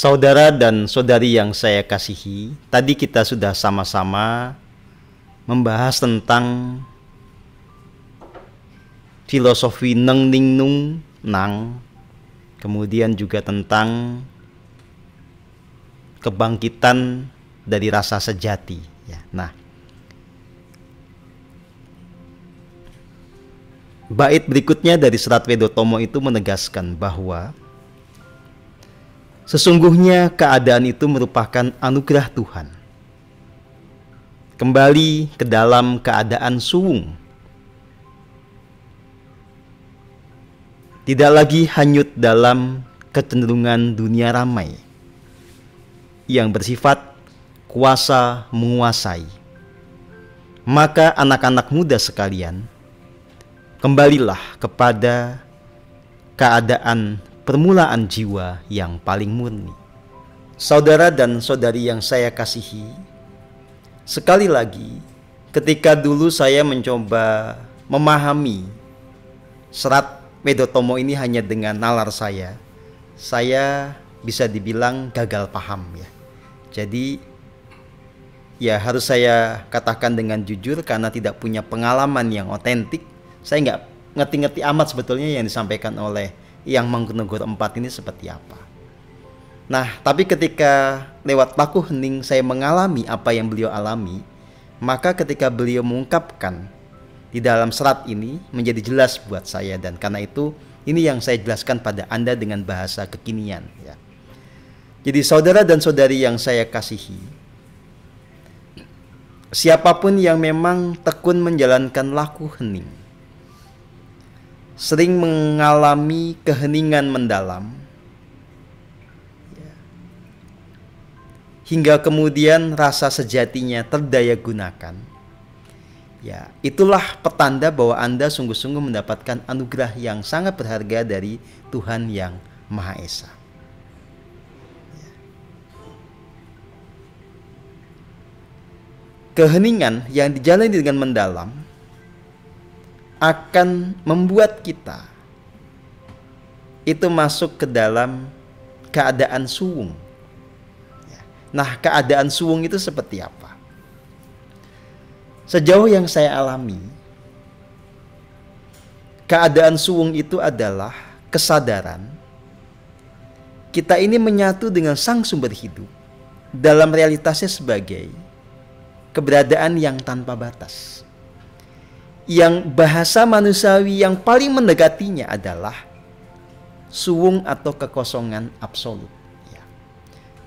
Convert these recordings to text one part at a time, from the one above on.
Saudara dan saudari yang saya kasihi, tadi kita sudah sama-sama membahas tentang filosofi Neng Ning Nung Nang, kemudian juga tentang kebangkitan dari rasa sejati. Ya, nah, bait berikutnya dari Serat Wedotomo itu menegaskan bahwa sesungguhnya keadaan itu merupakan anugerah Tuhan. Kembali ke dalam keadaan suwung. Tidak lagi hanyut dalam kecenderungan dunia ramai yang bersifat kuasa menguasai. Maka anak-anak muda sekalian, kembalilah kepada keadaan permulaan jiwa yang paling murni. Saudara dan saudari yang saya kasihi, sekali lagi, ketika dulu saya mencoba memahami Serat Wedotomo ini hanya dengan nalar saya bisa dibilang gagal paham ya. Jadi ya harus saya katakan dengan jujur, karena tidak punya pengalaman yang otentik, saya nggak ngerti-ngerti amat sebetulnya yang disampaikan oleh Yang Mangkunegoro IV ini seperti apa. Nah, tapi ketika lewat Paku Hening saya mengalami apa yang beliau alami, maka ketika beliau mengungkapkan di dalam serat ini menjadi jelas buat saya, dan karena itu ini yang saya jelaskan pada Anda dengan bahasa kekinian ya. Jadi saudara dan saudari yang saya kasihi, siapapun yang memang tekun menjalankan laku hening, sering mengalami keheningan mendalam ya, hingga kemudian rasa sejatinya terdaya gunakan ya, itulah petanda bahwa Anda sungguh-sungguh mendapatkan anugerah yang sangat berharga dari Tuhan yang Maha Esa ya. Keheningan yang dijalani dengan mendalam akan membuat kita itu masuk ke dalam keadaan suwung. Nah, keadaan suwung itu seperti apa? Sejauh yang saya alami, keadaan suwung itu adalah kesadaran kita ini menyatu dengan sang sumber hidup dalam realitasnya sebagai keberadaan yang tanpa batas. yang bahasa manusiawi yang paling mendekatinya adalah suwung atau kekosongan absolut. Ya.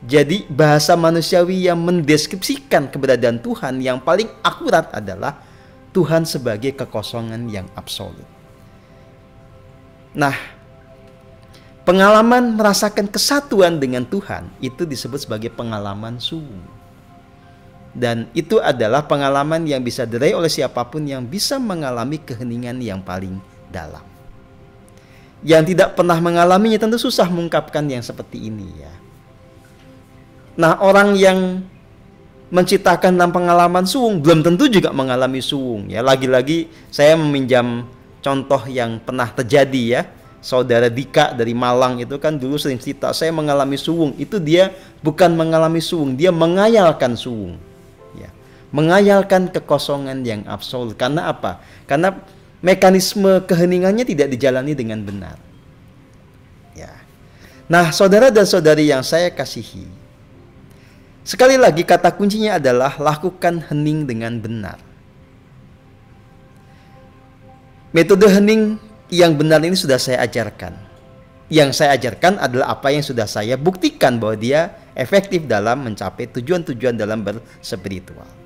Jadi bahasa manusiawi yang mendeskripsikan keberadaan Tuhan yang paling akurat adalah Tuhan sebagai kekosongan yang absolut. Nah, pengalaman merasakan kesatuan dengan Tuhan itu disebut sebagai pengalaman suwung. Dan itu adalah pengalaman yang bisa diraih oleh siapapun yang bisa mengalami keheningan yang paling dalam. Yang tidak pernah mengalaminya tentu susah mengungkapkan yang seperti ini ya. Nah, orang yang menciptakan dalam pengalaman suwung belum tentu juga mengalami suwung ya. Lagi-lagi saya meminjam contoh yang pernah terjadi ya. Saudara Dika dari Malang itu kan dulu sering cerita, saya mengalami suwung. Itu dia bukan mengalami suwung, dia mengayalkan suwung. Mengayalkan kekosongan yang absolut. Karena apa? Karena mekanisme keheningannya tidak dijalani dengan benar. Ya. Nah, saudara dan saudari yang saya kasihi, sekali lagi kata kuncinya adalah lakukan hening dengan benar. Metode hening yang benar ini sudah saya ajarkan. Yang saya ajarkan adalah apa yang sudah saya buktikan bahwa dia efektif dalam mencapai tujuan-tujuan dalam berspiritual.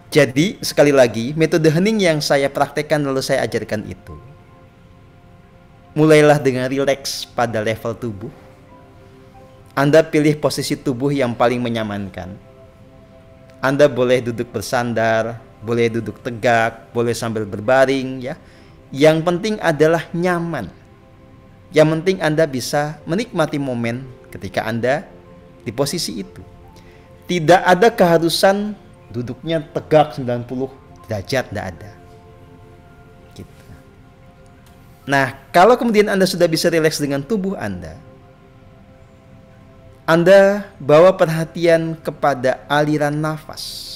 Jadi sekali lagi metode hening yang saya praktekkan lalu saya ajarkan itu, mulailah dengan rileks pada level tubuh. Anda pilih posisi tubuh yang paling menyamankan. Anda boleh duduk bersandar, boleh duduk tegak, boleh sambil berbaring ya. Yang penting adalah nyaman. Yang penting Anda bisa menikmati momen ketika Anda di posisi itu. Tidak ada keharusan duduknya tegak 90 derajat, tidak ada. Gitu. Nah, kalau kemudian Anda sudah bisa rileks dengan tubuh Anda bawa perhatian kepada aliran nafas.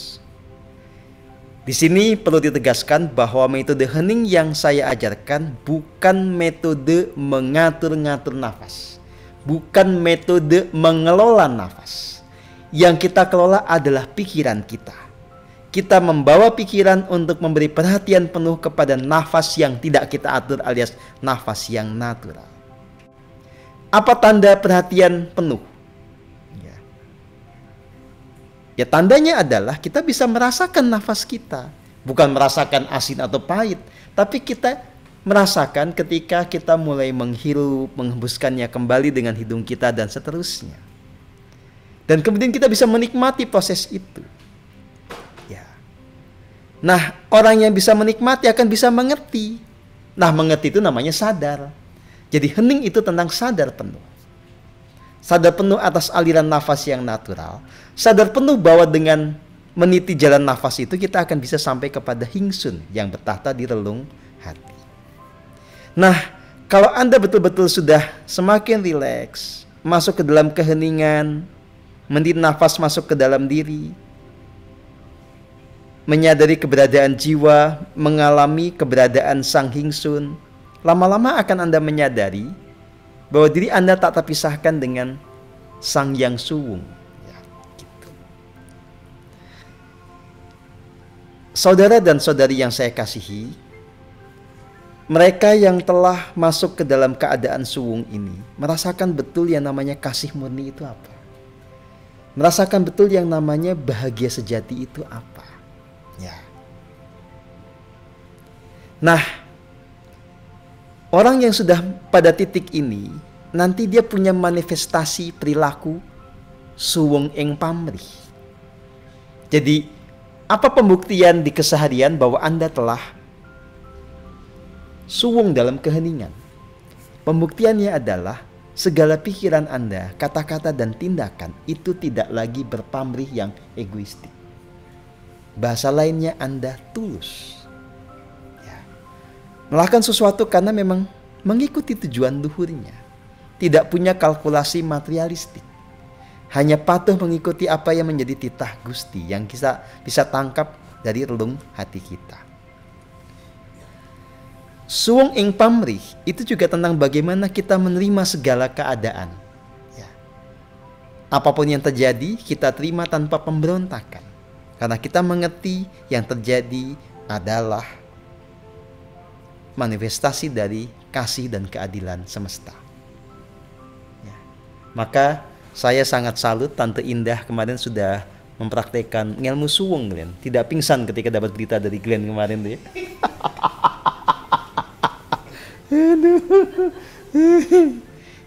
Di sini perlu ditegaskan bahwa metode hening yang saya ajarkan bukan metode mengatur-ngatur nafas, bukan metode mengelola nafas. Yang kita kelola adalah pikiran kita. Kita membawa pikiran untuk memberi perhatian penuh kepada nafas yang tidak kita atur alias nafas yang natural. Apa tanda perhatian penuh? Ya tandanya adalah kita bisa merasakan nafas kita. Bukan merasakan asin atau pahit, tapi kita merasakan ketika kita mulai menghirup, menghembuskannya kembali dengan hidung kita dan seterusnya. Dan kemudian kita bisa menikmati proses itu. Ya. Nah, orang yang bisa menikmati akan bisa mengerti. Nah, mengerti itu namanya sadar. Jadi hening itu tentang sadar penuh. Sadar penuh atas aliran nafas yang natural. Sadar penuh bahwa dengan meniti jalan nafas itu kita akan bisa sampai kepada hingsun yang bertahta di relung hati. Nah, kalau Anda betul-betul sudah semakin rileks, masuk ke dalam keheningan, meniti nafas masuk ke dalam diri, menyadari keberadaan jiwa, mengalami keberadaan sang hingsun, lama-lama akan Anda menyadari bahwa diri Anda tak terpisahkan dengan sang yang suwung. Ya, gitu. Saudara dan saudari yang saya kasihi, mereka yang telah masuk ke dalam keadaan suwung ini merasakan betul yang namanya kasih murni itu apa. Merasakan betul yang namanya bahagia sejati itu apa. Ya. Nah, orang yang sudah pada titik ini, nanti dia punya manifestasi perilaku suwung ing pamrih. Jadi, apa pembuktian di keseharian bahwa Anda telah suwung dalam keheningan? Pembuktiannya adalah segala pikiran Anda, kata-kata dan tindakan itu tidak lagi berpamrih yang egoistik. Bahasa lainnya Anda tulus. Melakukan sesuatu karena memang mengikuti tujuan luhurnya. Tidak punya kalkulasi materialistik. Hanya patuh mengikuti apa yang menjadi titah Gusti yang kita bisa tangkap dari relung hati kita. Suwung ing pamrih itu juga tentang bagaimana kita menerima segala keadaan. Ya. Apapun yang terjadi kita terima tanpa pemberontakan. Karena kita mengerti yang terjadi adalah manifestasi dari kasih dan keadilan semesta. Ya. Maka saya sangat salut Tante Indah kemarin sudah mempraktekkan ilmu suwung, Glenn. Tidak pingsan ketika dapat berita dari Glenn kemarin tuh ya.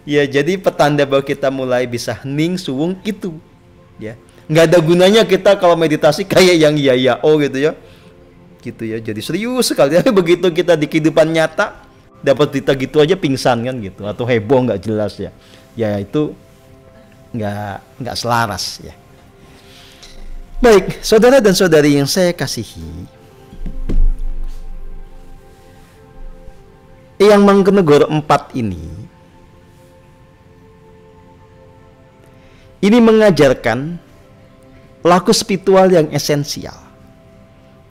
Ya, jadi petanda bahwa kita mulai bisa hening suwung itu. Ya, nggak ada gunanya kita kalau meditasi kayak yang ya oh gitu ya. Gitu ya. Jadi serius sekali. Tapi begitu kita di kehidupan nyata dapat berita gitu aja pingsan kan gitu, atau heboh nggak jelas ya. Ya itu nggak selaras ya. Baik, saudara dan saudari yang saya kasihi, yang Mangkunegoro 4 ini mengajarkan laku spiritual yang esensial.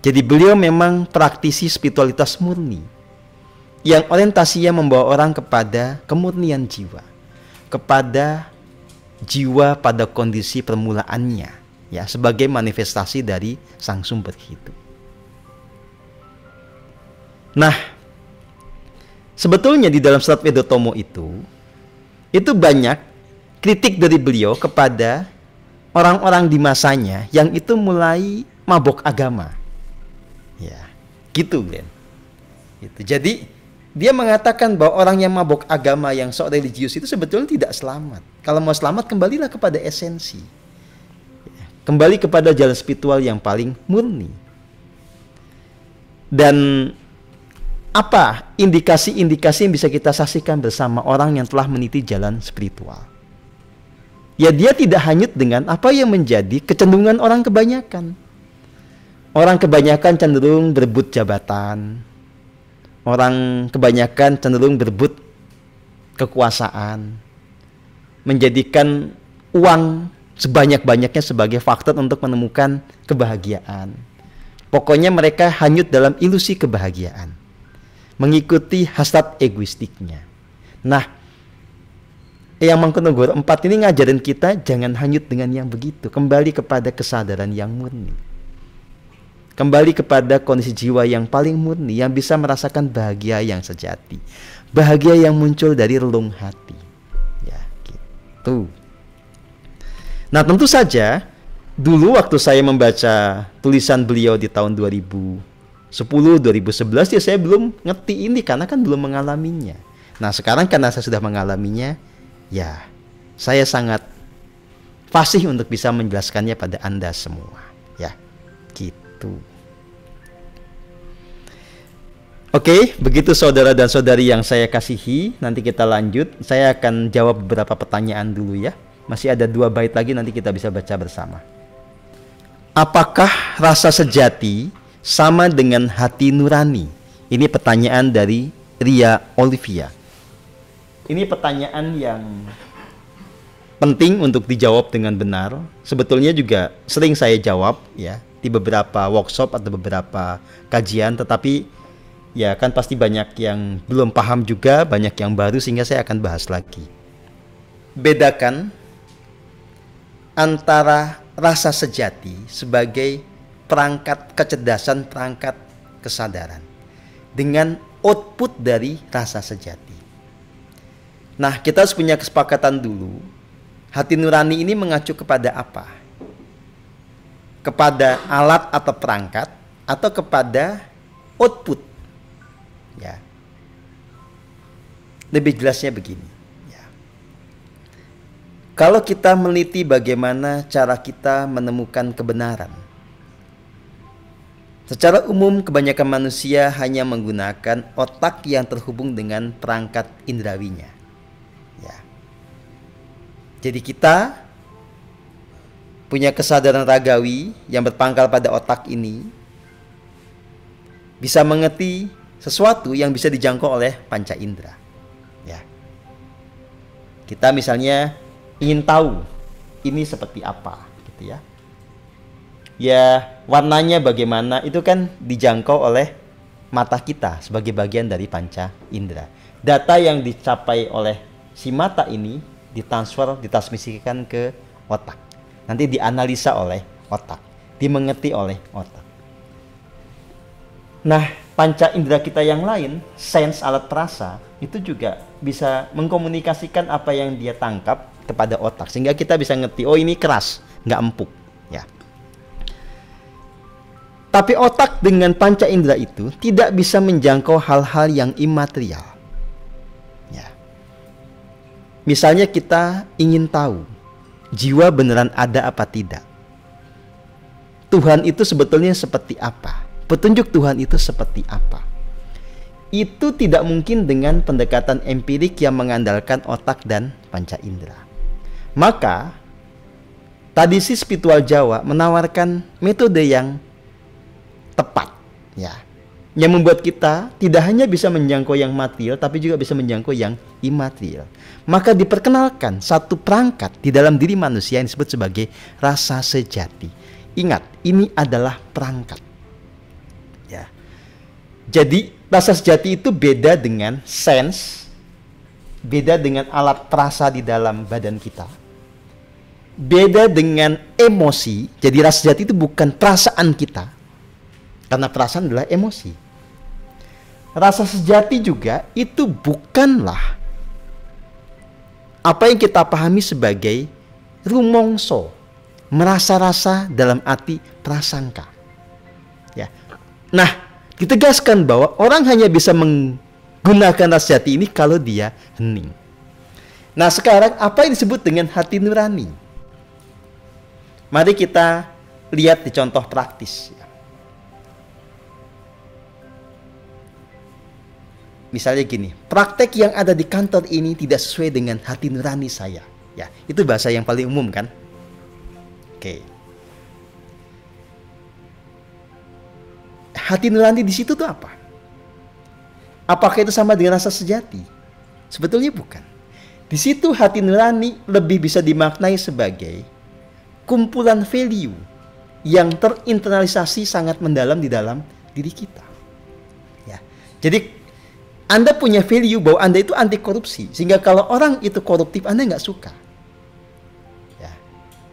Jadi beliau memang praktisi spiritualitas murni yang orientasinya membawa orang kepada kemurnian jiwa, kepada jiwa pada kondisi permulaannya, ya, sebagai manifestasi dari sang sumber hidup. Nah, sebetulnya di dalam surat Vedotomo itu banyak kritik dari beliau kepada orang-orang di masanya yang itu mulai mabok agama. Ya, gitu Glenn. Gitu. Jadi dia mengatakan bahwa orang yang mabok agama, yang sok religius itu sebetulnya tidak selamat. Kalau mau selamat, kembalilah kepada esensi. Ya, kembali kepada jalan spiritual yang paling murni. Dan apa indikasi-indikasi yang bisa kita saksikan bersama orang yang telah meniti jalan spiritual? Ya, dia tidak hanyut dengan apa yang menjadi kecenderungan orang kebanyakan. Orang kebanyakan cenderung berebut jabatan. Orang kebanyakan cenderung berebut kekuasaan. Menjadikan uang sebanyak-banyaknya sebagai faktor untuk menemukan kebahagiaan. Pokoknya mereka hanyut dalam ilusi kebahagiaan, mengikuti hasrat egoistiknya. Nah, yang Mangkunegoro 4 ini ngajarin kita jangan hanyut dengan yang begitu. Kembali kepada kesadaran yang murni. Kembali kepada kondisi jiwa yang paling murni, yang bisa merasakan bahagia yang sejati. Bahagia yang muncul dari relung hati. Ya, gitu. Nah, tentu saja dulu waktu saya membaca tulisan beliau di tahun 2010, 2011 ya saya belum ngerti ini karena kan belum mengalaminya. Nah, sekarang karena saya sudah mengalaminya, ya, saya sangat fasih untuk bisa menjelaskannya pada Anda semua. Ya, gitu. Oke, begitu saudara dan saudari yang saya kasihi. Nanti kita lanjut. Saya akan jawab beberapa pertanyaan dulu ya. Masih ada 2 bait lagi, nanti kita bisa baca bersama. Apakah rasa sejati sama dengan hati nurani? Ini pertanyaan dari Ria Olivia. Ini pertanyaan yang penting untuk dijawab dengan benar. Sebetulnya juga sering saya jawab ya di beberapa workshop atau beberapa kajian, tetapi ya kan pasti banyak yang belum paham juga, banyak yang baru, sehingga saya akan bahas lagi. Bedakan antara rasa sejati sebagai perangkat kecerdasan, perangkat kesadaran, dengan output dari rasa sejati. Nah, kita harus punya kesepakatan dulu. Hati nurani ini mengacu kepada apa? Kepada alat atau perangkat, atau kepada output? Ya. Lebih jelasnya begini. Ya. Kalau kita meneliti bagaimana cara kita menemukan kebenaran, secara umum kebanyakan manusia hanya menggunakan otak yang terhubung dengan perangkat indrawinya. Ya. Jadi kita punya kesadaran ragawi yang berpangkal pada otak ini, bisa mengerti sesuatu yang bisa dijangkau oleh panca indera. Ya. Kita misalnya ingin tahu ini seperti apa, gitu ya. Ya, warnanya bagaimana, itu kan dijangkau oleh mata kita sebagai bagian dari panca indera. Data yang dicapai oleh si mata ini ditransmisikan ke otak. Nanti dianalisa oleh otak, dimengerti oleh otak. Nah, panca indera kita yang lain, sense alat perasa, itu juga bisa mengkomunikasikan apa yang dia tangkap kepada otak, sehingga kita bisa ngerti, oh ini keras, nggak empuk, ya. Tapi otak dengan panca indera itu tidak bisa menjangkau hal-hal yang imaterial. Ya. Misalnya kita ingin tahu jiwa beneran ada apa tidak. Tuhan itu sebetulnya seperti apa? Petunjuk Tuhan itu seperti apa? Itu tidak mungkin dengan pendekatan empirik yang mengandalkan otak dan panca indera. Maka tradisi spiritual Jawa menawarkan metode yang tepat, ya, yang membuat kita tidak hanya bisa menjangkau yang material, tapi juga bisa menjangkau yang imaterial. Maka diperkenalkan satu perangkat di dalam diri manusia yang disebut sebagai rasa sejati. Ingat, ini adalah perangkat, ya. Jadi rasa sejati itu beda dengan sense, beda dengan alat perasa di dalam badan kita, beda dengan emosi. Jadi rasa sejati itu bukan perasaan kita, karena perasaan adalah emosi. Rasa sejati juga itu bukanlah apa yang kita pahami sebagai rumongso, merasa-rasa dalam arti prasangka, ya. Nah, ditegaskan bahwa orang hanya bisa menggunakan rasa sejati ini kalau dia hening. Nah, sekarang apa yang disebut dengan hati nurani? Mari kita lihat di contoh praktis, ya. Misalnya gini, praktek yang ada di kantor ini tidak sesuai dengan hati nurani saya. Ya, itu bahasa yang paling umum kan? Oke. Hati nurani di situ tuh apa? Apakah itu sama dengan rasa sejati? Sebetulnya bukan. Di situ hati nurani lebih bisa dimaknai sebagai kumpulan value yang terinternalisasi sangat mendalam di dalam diri kita. Ya. Jadi Anda punya value bahwa Anda itu anti korupsi, sehingga kalau orang itu koruptif Anda nggak suka. Ya.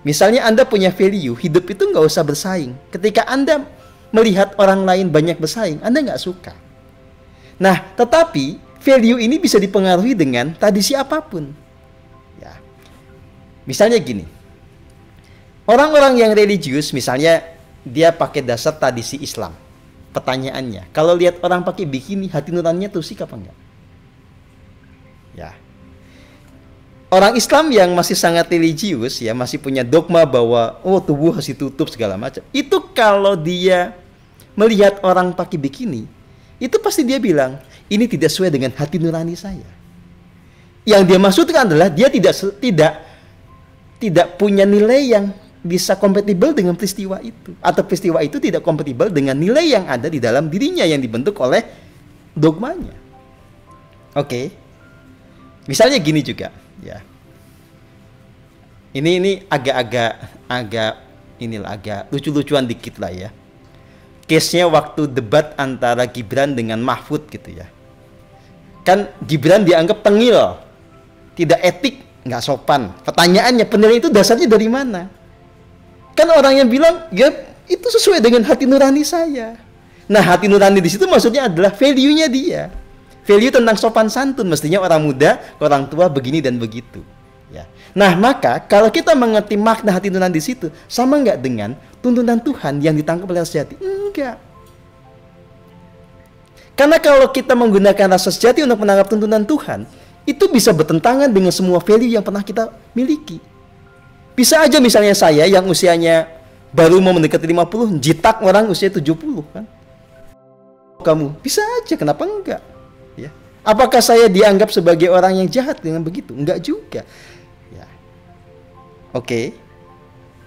Misalnya Anda punya value hidup itu nggak usah bersaing. Ketika Anda melihat orang lain banyak bersaing, Anda nggak suka. Nah, tetapi value ini bisa dipengaruhi dengan tradisi apapun. Ya. Misalnya gini, orang-orang yang religius, misalnya dia pakai dasar tradisi Islam. Pertanyaannya, kalau lihat orang pakai bikini, hati nuraninya terusik apa enggak? Ya. Orang Islam yang masih sangat religius, ya, masih punya dogma bahwa oh tubuh harus ditutup segala macam. Itu kalau dia melihat orang pakai bikini, itu pasti dia bilang, ini tidak sesuai dengan hati nurani saya. Yang dia maksudkan adalah dia tidak punya nilai yang bisa kompatibel dengan peristiwa itu, atau peristiwa itu tidak kompatibel dengan nilai yang ada di dalam dirinya yang dibentuk oleh dogmanya. Oke. Misalnya gini juga, ya. Ini agak lucu-lucuan dikit lah ya. Case-nya waktu debat antara Gibran dengan Mahfud gitu ya. Kan Gibran dianggap tengil, tidak etik, nggak sopan. Pertanyaannya, penilaian itu dasarnya dari mana? Kan orang yang bilang, ya itu sesuai dengan hati nurani saya. Nah, hati nurani di situ maksudnya adalah value-nya dia. Value tentang sopan santun, mestinya orang muda, orang tua begini dan begitu. Ya. Nah, maka kalau kita mengerti makna hati nurani di situ, sama nggak dengan tuntunan Tuhan yang ditangkap oleh rasa sejati? Enggak. Karena kalau kita menggunakan rasa sejati untuk menangkap tuntunan Tuhan, itu bisa bertentangan dengan semua value yang pernah kita miliki. Bisa aja misalnya saya yang usianya baru mau mendekati 50, jitak orang usia 70 kan. Kamu bisa aja, kenapa enggak? Ya. Apakah saya dianggap sebagai orang yang jahat dengan begitu? Enggak juga. Ya. Oke.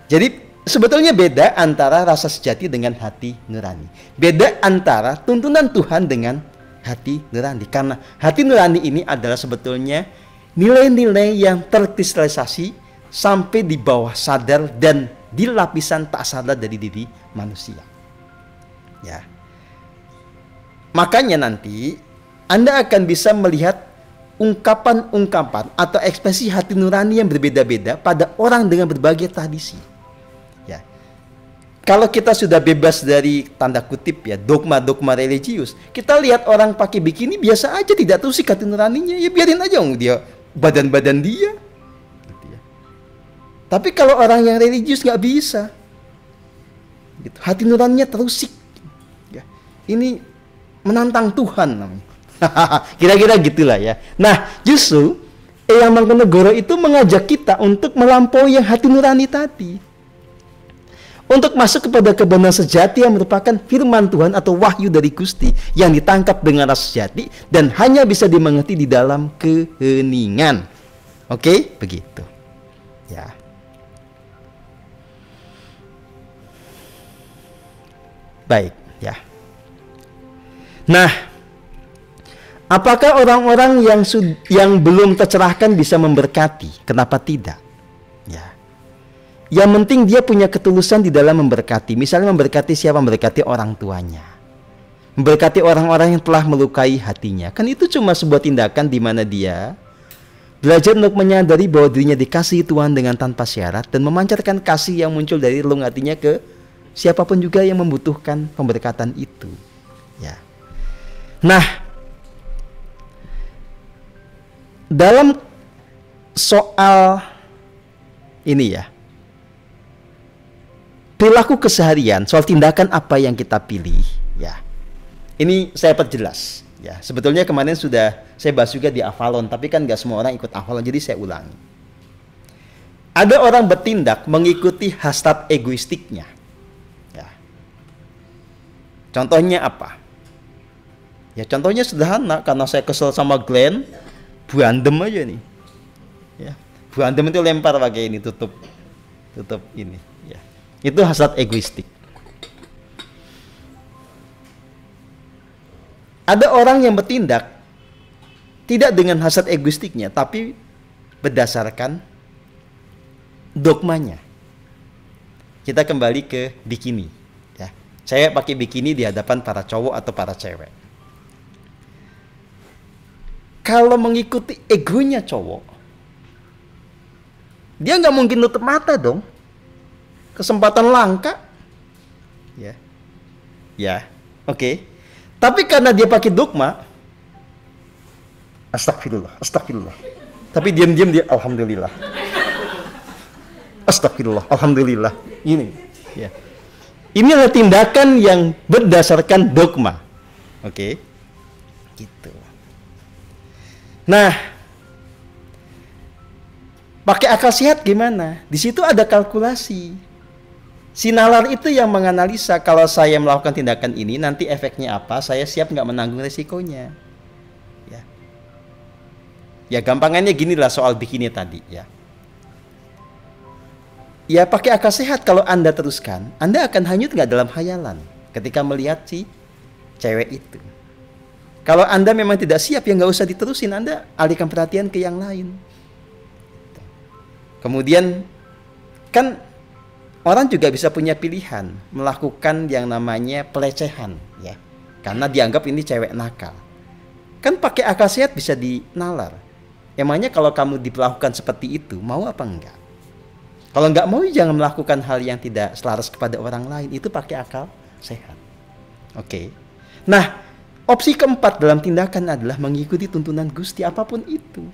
Jadi sebetulnya beda antara rasa sejati dengan hati nurani. Beda antara tuntunan Tuhan dengan hati nurani. Karena hati nurani ini adalah sebetulnya nilai-nilai yang terkristalisasi sampai di bawah sadar dan di lapisan tak sadar dari diri manusia. Ya. Makanya nanti Anda akan bisa melihat ungkapan-ungkapan atau ekspresi hati nurani yang berbeda-beda pada orang dengan berbagai tradisi. Ya. Kalau kita sudah bebas dari tanda kutip ya dogma-dogma religius, kita lihat orang pakai bikini biasa aja, tidak terusik hati nuraninya, ya biarin aja dia badan-badan dia. Gitu ya. Tapi kalau orang yang religius nggak bisa, gitu. Hati nuraninya terusik. Ya. Ini menantang Tuhan namanya. Kira-kira gitulah ya. Nah, justru Eyang Mangkunegoro itu mengajak kita untuk melampaui yang hati nurani tadi. Untuk masuk kepada kebenaran sejati yang merupakan firman Tuhan atau wahyu dari Gusti yang ditangkap dengan rasa sejati dan hanya bisa dimengerti di dalam keheningan. Oke, begitu. Ya. Baik, ya. Nah, apakah orang-orang yang belum tercerahkan bisa memberkati? Kenapa tidak? Ya. Yang penting dia punya ketulusan di dalam memberkati. Misalnya memberkati siapa? Memberkati orang tuanya. Memberkati orang-orang yang telah melukai hatinya. Kan itu cuma sebuah tindakan di mana dia belajar untuk menyadari bahwa dirinya dikasihi Tuhan dengan tanpa syarat dan memancarkan kasih yang muncul dari relung hatinya ke siapapun juga yang membutuhkan pemberkatan itu. Ya. Nah, dalam soal ini ya, perilaku keseharian, soal tindakan apa yang kita pilih, ya. Ini saya perjelas, ya. Sebetulnya kemarin sudah saya bahas juga di Avalon, tapi kan nggak semua orang ikut Avalon, jadi saya ulangi. Ada orang bertindak mengikuti hasrat egoistiknya, ya. Contohnya apa? Ya contohnya sederhana, karena saya kesel sama Glenn, berantem aja nih, ya. Berantem itu lempar pakai ini, tutup ini. Itu hasrat egoistik. Ada orang yang bertindak tidak dengan hasrat egoistiknya, tapi berdasarkan dogmanya. Kita kembali ke bikini. Ya. Saya pakai bikini di hadapan para cowok atau para cewek. Kalau mengikuti egonya cowok, dia nggak mungkin nutup mata dong. Kesempatan langka, ya, oke. Tapi karena dia pakai dogma, astagfirullah. Tapi diam-diam dia, alhamdulillah, astagfirullah, alhamdulillah. Ini, ya. Ini adalah tindakan yang berdasarkan dogma, oke, gitu. Nah, pakai akal sehat gimana? Di situ ada kalkulasi. Si nalar itu yang menganalisa, kalau saya melakukan tindakan ini nanti efeknya apa, saya siap nggak menanggung resikonya. Ya gampangannya ginilah soal bikini tadi, ya. Ya pakai akal sehat, kalau Anda teruskan, Anda akan hanyut nggak dalam khayalan ketika melihat si cewek itu. Kalau Anda memang tidak siap, ya nggak usah diterusin, Anda alihkan perhatian ke yang lain. Kemudian kan orang juga bisa punya pilihan melakukan yang namanya pelecehan, ya, karena dianggap ini cewek nakal. Kan pakai akal sehat bisa dinalar. Emangnya kalau kamu diperlakukan seperti itu, mau apa enggak? Kalau enggak mau, jangan melakukan hal yang tidak selaras kepada orang lain. Itu pakai akal sehat. Oke. Nah, opsi keempat dalam tindakan adalah mengikuti tuntunan Gusti apapun itu.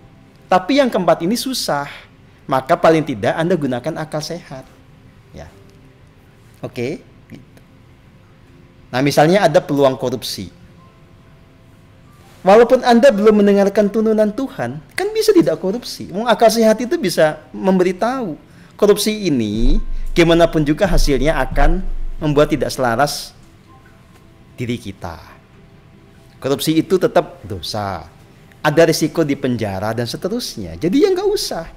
Tapi yang keempat ini susah. Maka paling tidak Anda gunakan akal sehat. Ya, oke. Gitu. Nah, misalnya ada peluang korupsi. Walaupun Anda belum mendengarkan tuntunan Tuhan, kan bisa tidak korupsi. Akal sehat itu bisa memberitahu korupsi ini, gimana pun juga hasilnya akan membuat tidak selaras diri kita. Korupsi itu tetap dosa, ada risiko di penjara dan seterusnya. Jadi ya nggak usah.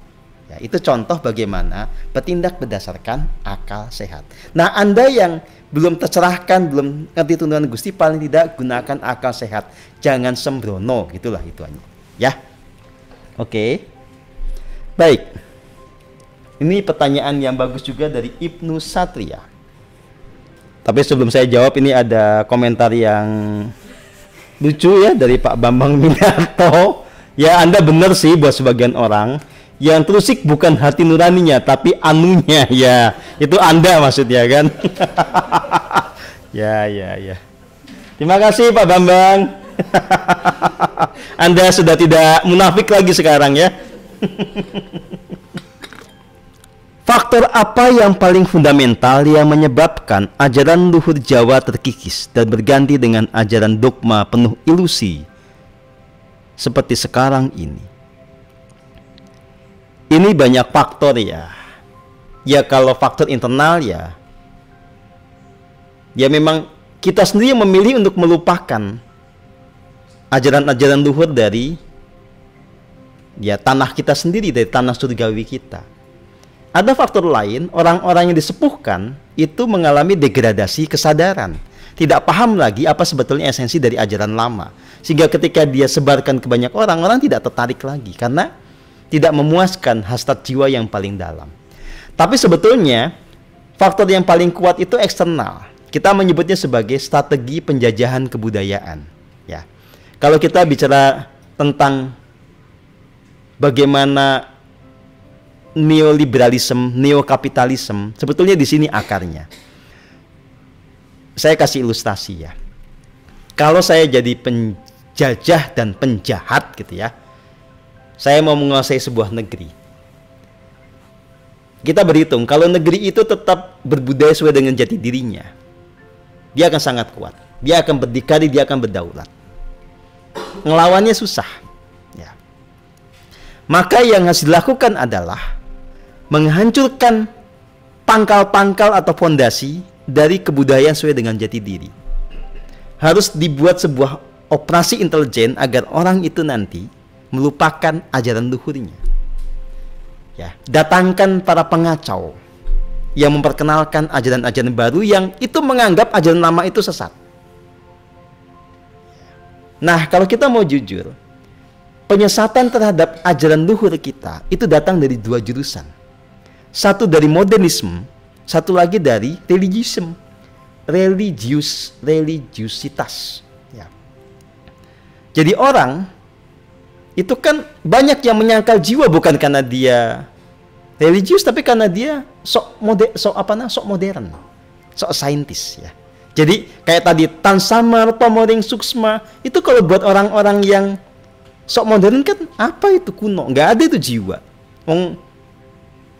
Ya, itu contoh bagaimana bertindak berdasarkan akal sehat. Nah, Anda yang belum tercerahkan, belum ngerti tuntunan Gusti, paling tidak gunakan akal sehat. Jangan sembrono, gitulah ituannya. Ya, oke. Baik. Ini pertanyaan yang bagus juga dari Ibnu Satria. Tapi sebelum saya jawab, ini ada komentar yang lucu ya dari Pak Bambang Minarto. Ya, Anda benar sih buat sebagian orang. Yang terusik bukan hati nuraninya, tapi anunya. Ya, itu Anda maksudnya kan? Ya. Terima kasih Pak Bambang. Anda sudah tidak munafik lagi sekarang ya. Faktor apa yang paling fundamental yang menyebabkan ajaran luhur Jawa terkikis dan berganti dengan ajaran dogma penuh ilusi seperti sekarang ini? Ini banyak faktor ya. Ya kalau faktor internal ya memang kita sendiri yang memilih untuk melupakan ajaran-ajaran luhur dari ya tanah kita sendiri, dari tanah surgawi kita. Ada faktor lain, orang-orang yang disepuhkan itu mengalami degradasi kesadaran. Tidak paham lagi apa sebetulnya esensi dari ajaran lama. Sehingga ketika dia sebarkan ke banyak orang, orang tidak tertarik lagi. Karena tidak memuaskan hasrat jiwa yang paling dalam. Tapi sebetulnya, faktor yang paling kuat itu eksternal. Kita menyebutnya sebagai strategi penjajahan kebudayaan. Ya. Kalau kita bicara tentang bagaimana neoliberalisme, neokapitalisme, sebetulnya di sini akarnya. Saya kasih ilustrasi ya. Kalau saya jadi penjajah dan penjahat gitu ya, saya mau menguasai sebuah negeri. Kita berhitung, kalau negeri itu tetap berbudaya sesuai dengan jati dirinya, dia akan sangat kuat. Dia akan berdikari, dia akan berdaulat. Ngelawannya susah. Ya. Maka yang harus dilakukan adalah menghancurkan pangkal-pangkal atau fondasi dari kebudayaan sesuai dengan jati diri. Harus dibuat sebuah operasi intelijen agar orang itu nanti melupakan ajaran luhurnya. Ya, datangkan para pengacau yang memperkenalkan ajaran-ajaran baru yang itu menganggap ajaran lama itu sesat. Nah, kalau kita mau jujur, penyesatan terhadap ajaran luhur kita itu datang dari dua jurusan. Satu dari modernisme, satu lagi dari religiusitas. Ya. Jadi orang itu kan banyak yang menyangkal jiwa bukan karena dia religius, tapi karena dia sok modern, sok saintis ya. Jadi kayak tadi Tan Samar, Tomoring Suksma, itu kalau buat orang-orang yang sok modern kan apa itu kuno, nggak ada itu jiwa.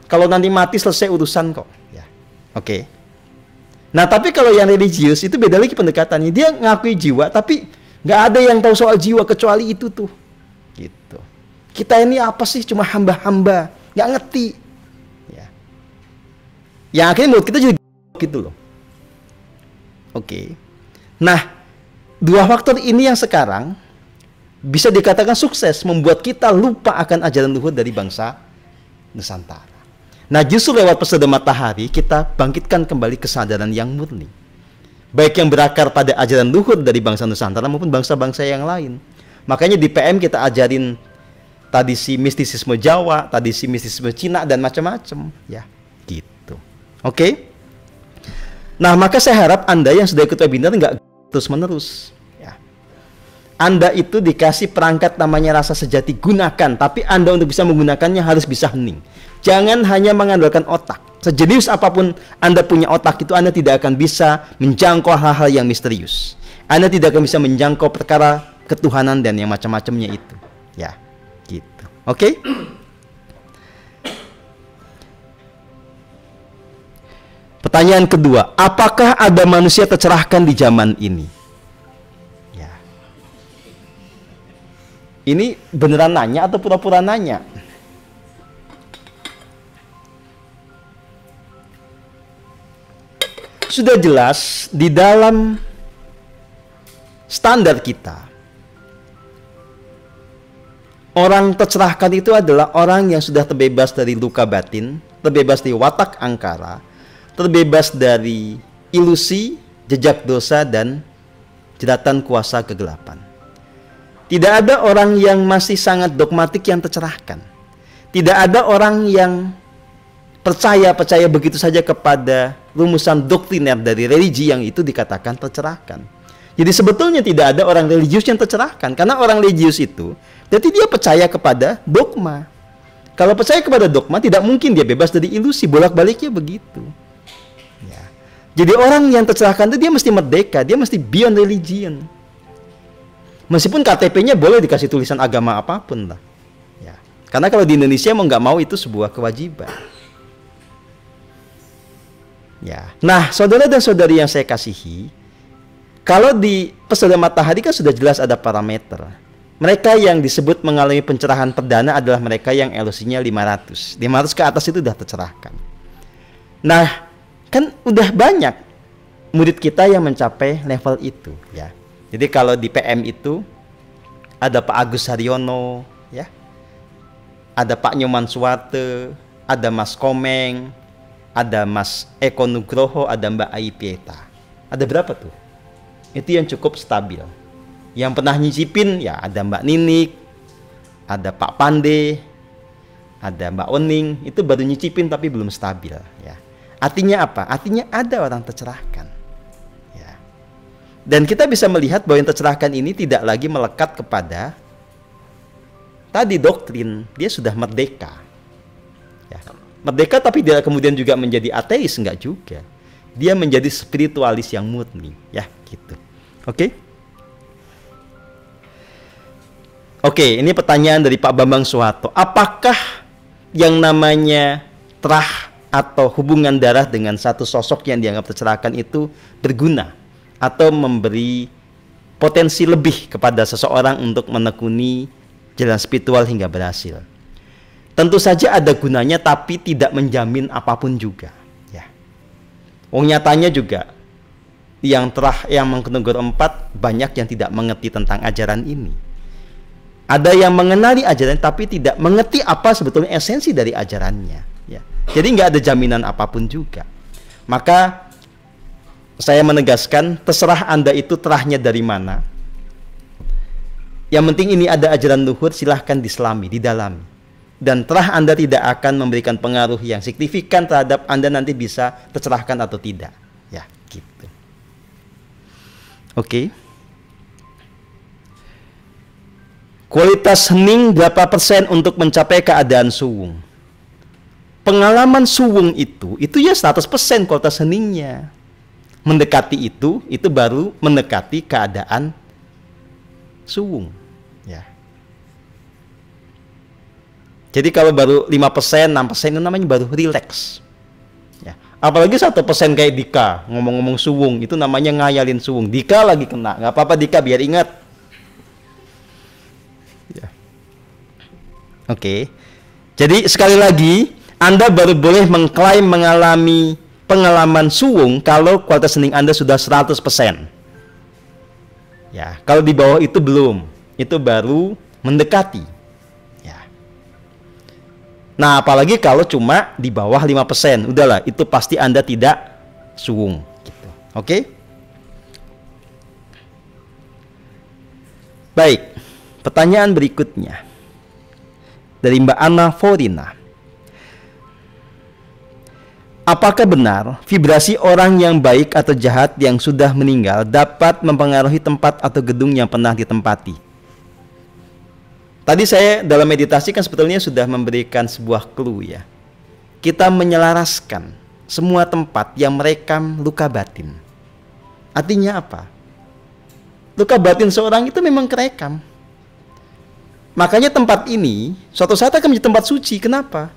Kalau nanti mati selesai urusan kok. Ya. Oke. Nah tapi kalau yang religius itu beda lagi pendekatannya. Dia ngakui jiwa tapi nggak ada yang tahu soal jiwa kecuali itu tuh. Gitu. Kita ini apa sih? Cuma hamba-hamba, nggak ngerti. Ya. Yang akhirnya menurut kita jadi gitu loh. Oke. Nah, dua faktor ini yang sekarang bisa dikatakan sukses membuat kita lupa akan ajaran luhur dari bangsa Nusantara. Nah, justru lewat pesada matahari kita bangkitkan kembali kesadaran yang murni. Baik yang berakar pada ajaran luhur dari bangsa Nusantara maupun bangsa-bangsa yang lain. Makanya di PM kita ajarin tradisi mistisisme Jawa, tradisi mistisisme Cina dan macam-macam, ya. Gitu. Oke? Nah, maka saya harap Anda yang sudah ikut webinar nggak terus-menerus, ya. Anda itu dikasih perangkat namanya rasa sejati, gunakan, tapi Anda untuk bisa menggunakannya harus bisa hening. Jangan hanya mengandalkan otak. Sejenius apapun Anda punya otak itu, Anda tidak akan bisa menjangkau hal-hal yang misterius. Anda tidak akan bisa menjangkau perkara ketuhanan dan yang macam-macamnya itu. Ya, gitu. Oke? Pertanyaan kedua, apakah ada manusia tercerahkan di zaman ini? Ya. Ini beneran nanya atau pura-pura nanya? Sudah jelas di dalam standar kita, orang tercerahkan itu adalah orang yang sudah terbebas dari luka batin, terbebas dari watak angkara, terbebas dari ilusi, jejak dosa, dan jeratan kuasa kegelapan. Tidak ada orang yang masih sangat dogmatik yang tercerahkan. Tidak ada orang yang percaya begitu saja kepada rumusan doktriner dari religi yang itu dikatakan tercerahkan. Jadi sebetulnya tidak ada orang religius yang tercerahkan, karena orang religius itu berarti dia percaya kepada dogma. Kalau percaya kepada dogma, tidak mungkin dia bebas dari ilusi, bolak-baliknya begitu. Ya. Jadi orang yang tercerahkan itu dia mesti merdeka, dia mesti beyond religion. Meskipun KTP-nya boleh dikasih tulisan agama apapun lah. Ya. Karena kalau di Indonesia mau nggak mau itu sebuah kewajiban. Ya. Nah, saudara dan saudari yang saya kasihi, kalau di pesona matahari kan sudah jelas ada parameter. Mereka yang disebut mengalami pencerahan perdana adalah mereka yang LOC-nya 500. 500 ke atas itu sudah tercerahkan. Nah, kan udah banyak murid kita yang mencapai level itu, ya. Jadi kalau di PM itu ada Pak Agus Haryono, ya. Ada Pak Nyoman Suwate, ada Mas Komeng, ada Mas Eko Nugroho, ada Mbak Ai Pieta. Ada berapa tuh? Itu yang cukup stabil. Yang pernah nyicipin ya ada Mbak Ninik, ada Pak Pande, ada Mbak Oning. Itu baru nyicipin tapi belum stabil, ya. Artinya apa? Artinya ada orang tercerahkan, ya. Dan kita bisa melihat bahwa yang tercerahkan ini tidak lagi melekat kepada tadi doktrin. Dia sudah merdeka, ya. Merdeka tapi dia kemudian juga menjadi ateis, enggak juga. Dia menjadi spiritualis yang murni, ya, gitu. Oke? Oke, ini pertanyaan dari Pak Bambang Soeharto. Apakah yang namanya terah atau hubungan darah dengan satu sosok yang dianggap tercerahkan itu berguna atau memberi potensi lebih kepada seseorang untuk menekuni jalan spiritual hingga berhasil? Tentu saja ada gunanya, tapi tidak menjamin apapun juga, ya. Nyatanya juga yang terah yang mengkategori 4 banyak yang tidak mengerti tentang ajaran ini. Ada yang mengenali ajaran tapi tidak mengerti apa sebetulnya esensi dari ajarannya, ya. Jadi nggak ada jaminan apapun juga. Maka saya menegaskan, terserah Anda itu terahnya dari mana. Yang penting ini ada ajaran luhur, silahkan diselami, didalami. Dan terah Anda tidak akan memberikan pengaruh yang signifikan terhadap Anda nanti bisa tercerahkan atau tidak, ya, gitu. Oke. Kualitas hening berapa persen untuk mencapai keadaan suwung? Pengalaman suwung itu ya 100% kualitas heningnya. Mendekati itu baru mendekati keadaan suwung, ya. Jadi kalau baru 5%, 6% itu namanya baru relax, ya. Apalagi 1% kayak Dika ngomong-ngomong suwung, itu namanya ngayalin suwung. Dika lagi kena, nggak apa-apa Dika, biar ingat. Ya. Oke. Jadi sekali lagi, Anda baru boleh mengklaim mengalami pengalaman suwung kalau kualitas hening Anda sudah 100%. Ya, kalau di bawah itu belum. Itu baru mendekati. Ya. Nah, apalagi kalau cuma di bawah 5%, udahlah, itu pasti Anda tidak suwung, gitu. Oke? Baik. Pertanyaan berikutnya dari Mbak Anna Forina. Apakah benar vibrasi orang yang baik atau jahat yang sudah meninggal dapat mempengaruhi tempat atau gedung yang pernah ditempati? Tadi saya dalam meditasi kan sebetulnya sudah memberikan sebuah clue, ya. Kita menyelaraskan semua tempat yang merekam luka batin. Artinya apa? Luka batin seorang itu memang kerekam. Makanya tempat ini suatu saat akan menjadi tempat suci. Kenapa?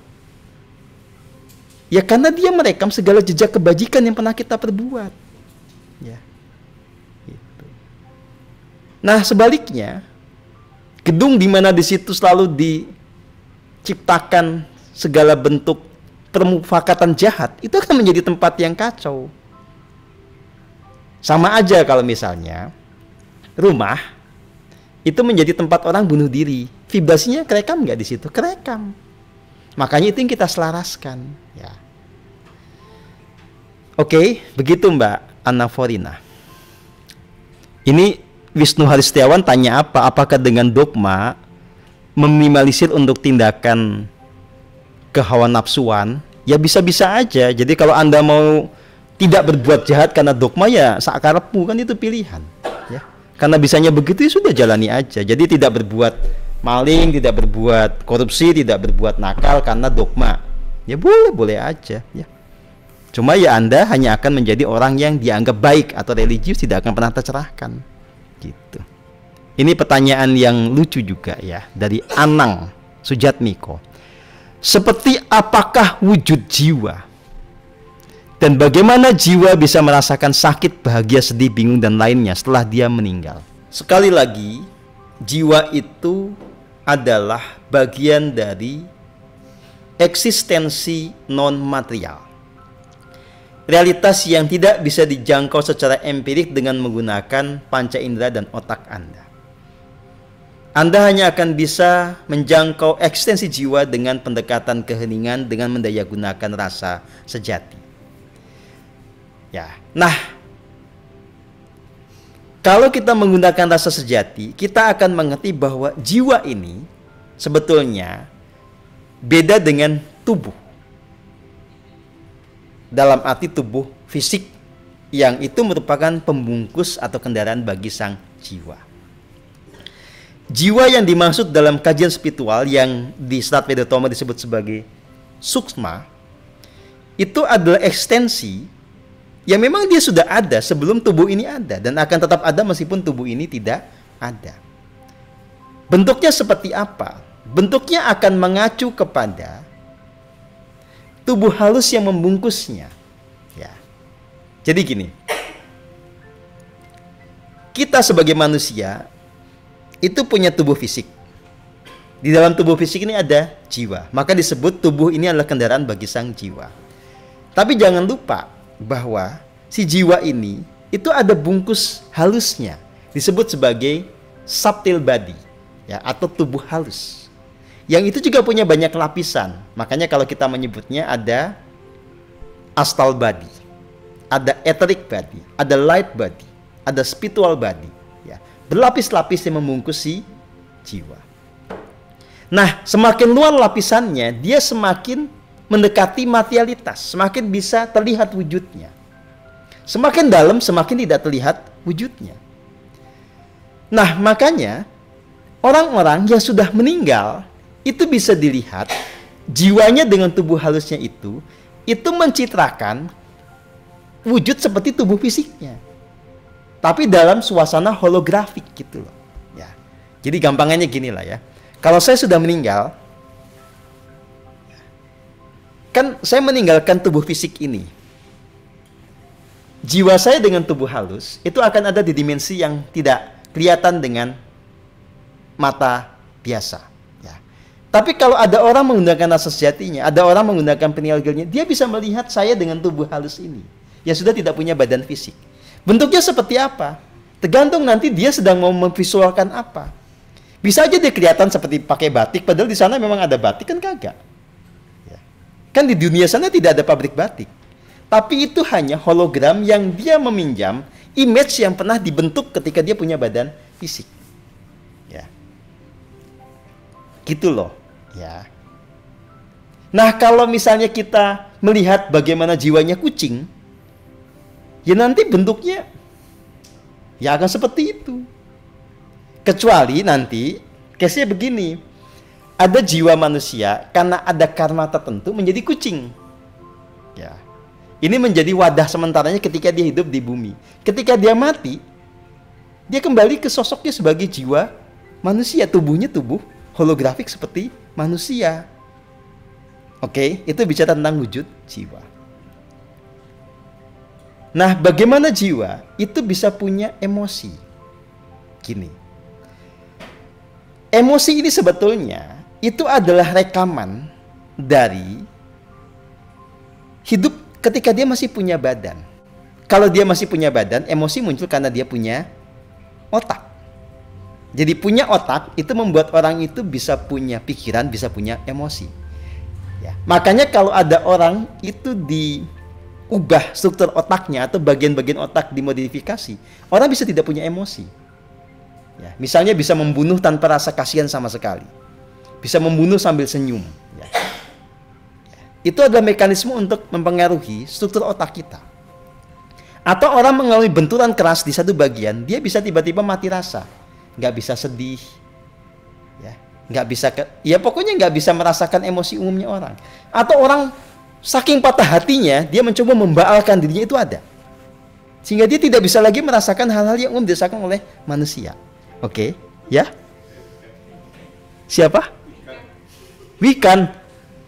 Ya karena dia merekam segala jejak kebajikan yang pernah kita perbuat, ya. Gitu. Nah sebaliknya, gedung di mana di situ selalu diciptakan segala bentuk permufakatan jahat, itu akan menjadi tempat yang kacau. Sama aja kalau misalnya rumah itu menjadi tempat orang bunuh diri, vibrasinya kerekam nggak di situ? Kerekam. Makanya itu yang kita selaraskan, ya. Oke, begitu Mbak Anna Forina. Ini Wisnu Haristiawan tanya apa? Apakah dengan dogma meminimalisir untuk tindakan kehawa nafsuan? Ya bisa-bisa aja. Jadi kalau Anda mau tidak berbuat jahat karena dogma, ya sakarepmu, kan itu pilihan, ya. Karena bisanya begitu, ya sudah jalani aja. Jadi tidak berbuat maling, tidak berbuat korupsi, tidak berbuat nakal karena dogma. Ya boleh aja ya. Cuma ya Anda hanya akan menjadi orang yang dianggap baik atau religius, tidak akan pernah tercerahkan. Gitu. Ini pertanyaan yang lucu juga ya, dari Anang Sujatmiko. Seperti apakah wujud jiwa? Dan bagaimana jiwa bisa merasakan sakit, bahagia, sedih, bingung, dan lainnya setelah dia meninggal? Sekali lagi, jiwa itu adalah bagian dari eksistensi non-material. Realitas yang tidak bisa dijangkau secara empirik dengan menggunakan panca indera dan otak Anda. Anda hanya akan bisa menjangkau eksistensi jiwa dengan pendekatan keheningan, dengan mendayagunakan rasa sejati. Ya, nah, kalau kita menggunakan rasa sejati, kita akan mengerti bahwa jiwa ini sebetulnya beda dengan tubuh. Dalam arti tubuh fisik yang itu merupakan pembungkus atau kendaraan bagi sang jiwa. Jiwa yang dimaksud dalam kajian spiritual yang di Serat Vedatoma disebut sebagai suksma, itu adalah ekstensi yang memang dia sudah ada sebelum tubuh ini ada, dan akan tetap ada meskipun tubuh ini tidak ada. Bentuknya seperti apa? Bentuknya akan mengacu kepada tubuh halus yang membungkusnya. Ya. Jadi gini, kita sebagai manusia itu punya tubuh fisik. Di dalam tubuh fisik ini ada jiwa, maka disebut tubuh ini adalah kendaraan bagi sang jiwa. Tapi jangan lupa bahwa si jiwa ini itu ada bungkus halusnya, disebut sebagai subtle body ya, atau tubuh halus. Yang itu juga punya banyak lapisan. Makanya kalau kita menyebutnya ada astral body, ada etheric body, ada light body, ada spiritual body ya. Berlapis-lapis yang membungkus si jiwa. Nah, semakin luar lapisannya, dia semakin mendekati materialitas, semakin bisa terlihat wujudnya. Semakin dalam, semakin tidak terlihat wujudnya. Nah, makanya orang-orang yang sudah meninggal itu bisa dilihat jiwanya dengan tubuh halusnya itu mencitrakan wujud seperti tubuh fisiknya, tapi dalam suasana holografik gitu loh. Ya. Jadi gampangannya gini lah ya. Kalau saya sudah meninggal, kan saya meninggalkan tubuh fisik ini. Jiwa saya dengan tubuh halus itu akan ada di dimensi yang tidak kelihatan dengan mata biasa. Ya. Tapi kalau ada orang menggunakan rasa sejatinya, ada orang menggunakan pineal glandnya, dia bisa melihat saya dengan tubuh halus ini, yang sudah tidak punya badan fisik. Bentuknya seperti apa? Tergantung nanti dia sedang mau memvisualkan apa. Bisa aja dia kelihatan seperti pakai batik, padahal di sana memang ada batik, kan kagak. Kan di dunia sana tidak ada pabrik batik. Tapi itu hanya hologram yang dia meminjam image yang pernah dibentuk ketika dia punya badan fisik. Ya. Gitu loh, ya. Nah, kalau misalnya kita melihat bagaimana jiwanya kucing, ya nanti bentuknya ya akan seperti itu. Kecuali nanti case-nya begini. Ada jiwa manusia karena ada karma tertentu menjadi kucing. Ya. Ini menjadi wadah sementaranya ketika dia hidup di bumi. Ketika dia mati, dia kembali ke sosoknya sebagai jiwa manusia, tubuhnya tubuh holografik seperti manusia. Oke, itu bicara tentang wujud jiwa. Nah, bagaimana jiwa itu bisa punya emosi? Gini. Emosi ini sebetulnya itu adalah rekaman dari hidup ketika dia masih punya badan. Kalau dia masih punya badan, emosi muncul karena dia punya otak. Jadi punya otak itu membuat orang itu bisa punya pikiran, bisa punya emosi. Ya. Makanya kalau ada orang itu diubah struktur otaknya atau bagian-bagian otak dimodifikasi, orang bisa tidak punya emosi. Ya. Misalnya bisa membunuh tanpa rasa kasihan sama sekali. Bisa membunuh sambil senyum. Ya. Itu adalah mekanisme untuk mempengaruhi struktur otak kita. Atau orang mengalami benturan keras di satu bagian, dia bisa tiba-tiba mati rasa. Nggak bisa sedih. Ya. nggak bisa ya pokoknya nggak bisa merasakan emosi umumnya orang. Atau orang saking patah hatinya dia mencoba membaalkan dirinya, itu ada, sehingga dia tidak bisa lagi merasakan hal-hal yang umum dirasakan oleh manusia. Oke, ya. Siapa? Wikan.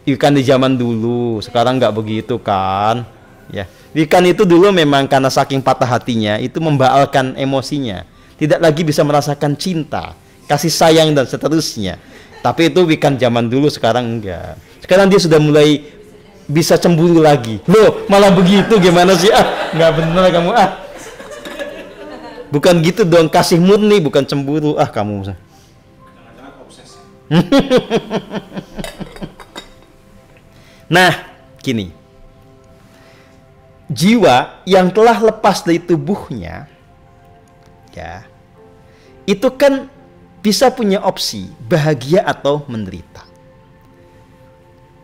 Wikan di zaman dulu, sekarang nggak begitu kan? Ya, Wikan itu dulu memang karena saking patah hatinya itu membaalkan emosinya, tidak lagi bisa merasakan cinta, kasih sayang dan seterusnya. Tapi itu Wikan zaman dulu, sekarang enggak. Sekarang dia sudah mulai bisa cemburu lagi. Loh, malah begitu gimana sih? Nggak benar kamu. Bukan gitu dong, kasih murni bukan cemburu. Kamu. Nah, gini. Jiwa yang telah lepas dari tubuhnya, ya, itu kan bisa punya opsi bahagia atau menderita.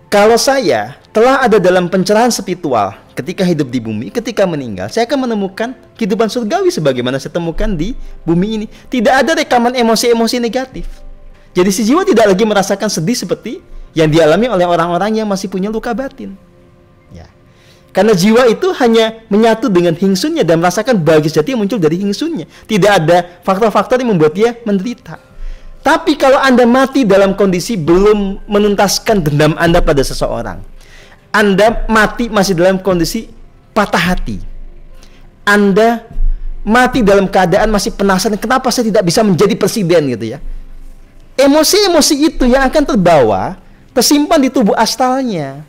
Kalau saya telah ada dalam pencerahan spiritual ketika hidup di bumi, ketika meninggal, saya akan menemukan kehidupan surgawi sebagaimana saya temukan di bumi ini. Tidak ada rekaman emosi-emosi negatif. Jadi si jiwa tidak lagi merasakan sedih seperti yang dialami oleh orang-orang yang masih punya luka batin. Ya. Karena jiwa itu hanya menyatu dengan hingsunnya dan merasakan bahagia sejati yang muncul dari hingsunnya. Tidak ada faktor-faktor yang membuat dia menderita. Tapi kalau Anda mati dalam kondisi belum menuntaskan dendam Anda pada seseorang, Anda mati masih dalam kondisi patah hati, Anda mati dalam keadaan masih penasaran kenapa saya tidak bisa menjadi presiden gitu ya. Emosi-emosi itu yang akan terbawa, tersimpan di tubuh astralnya,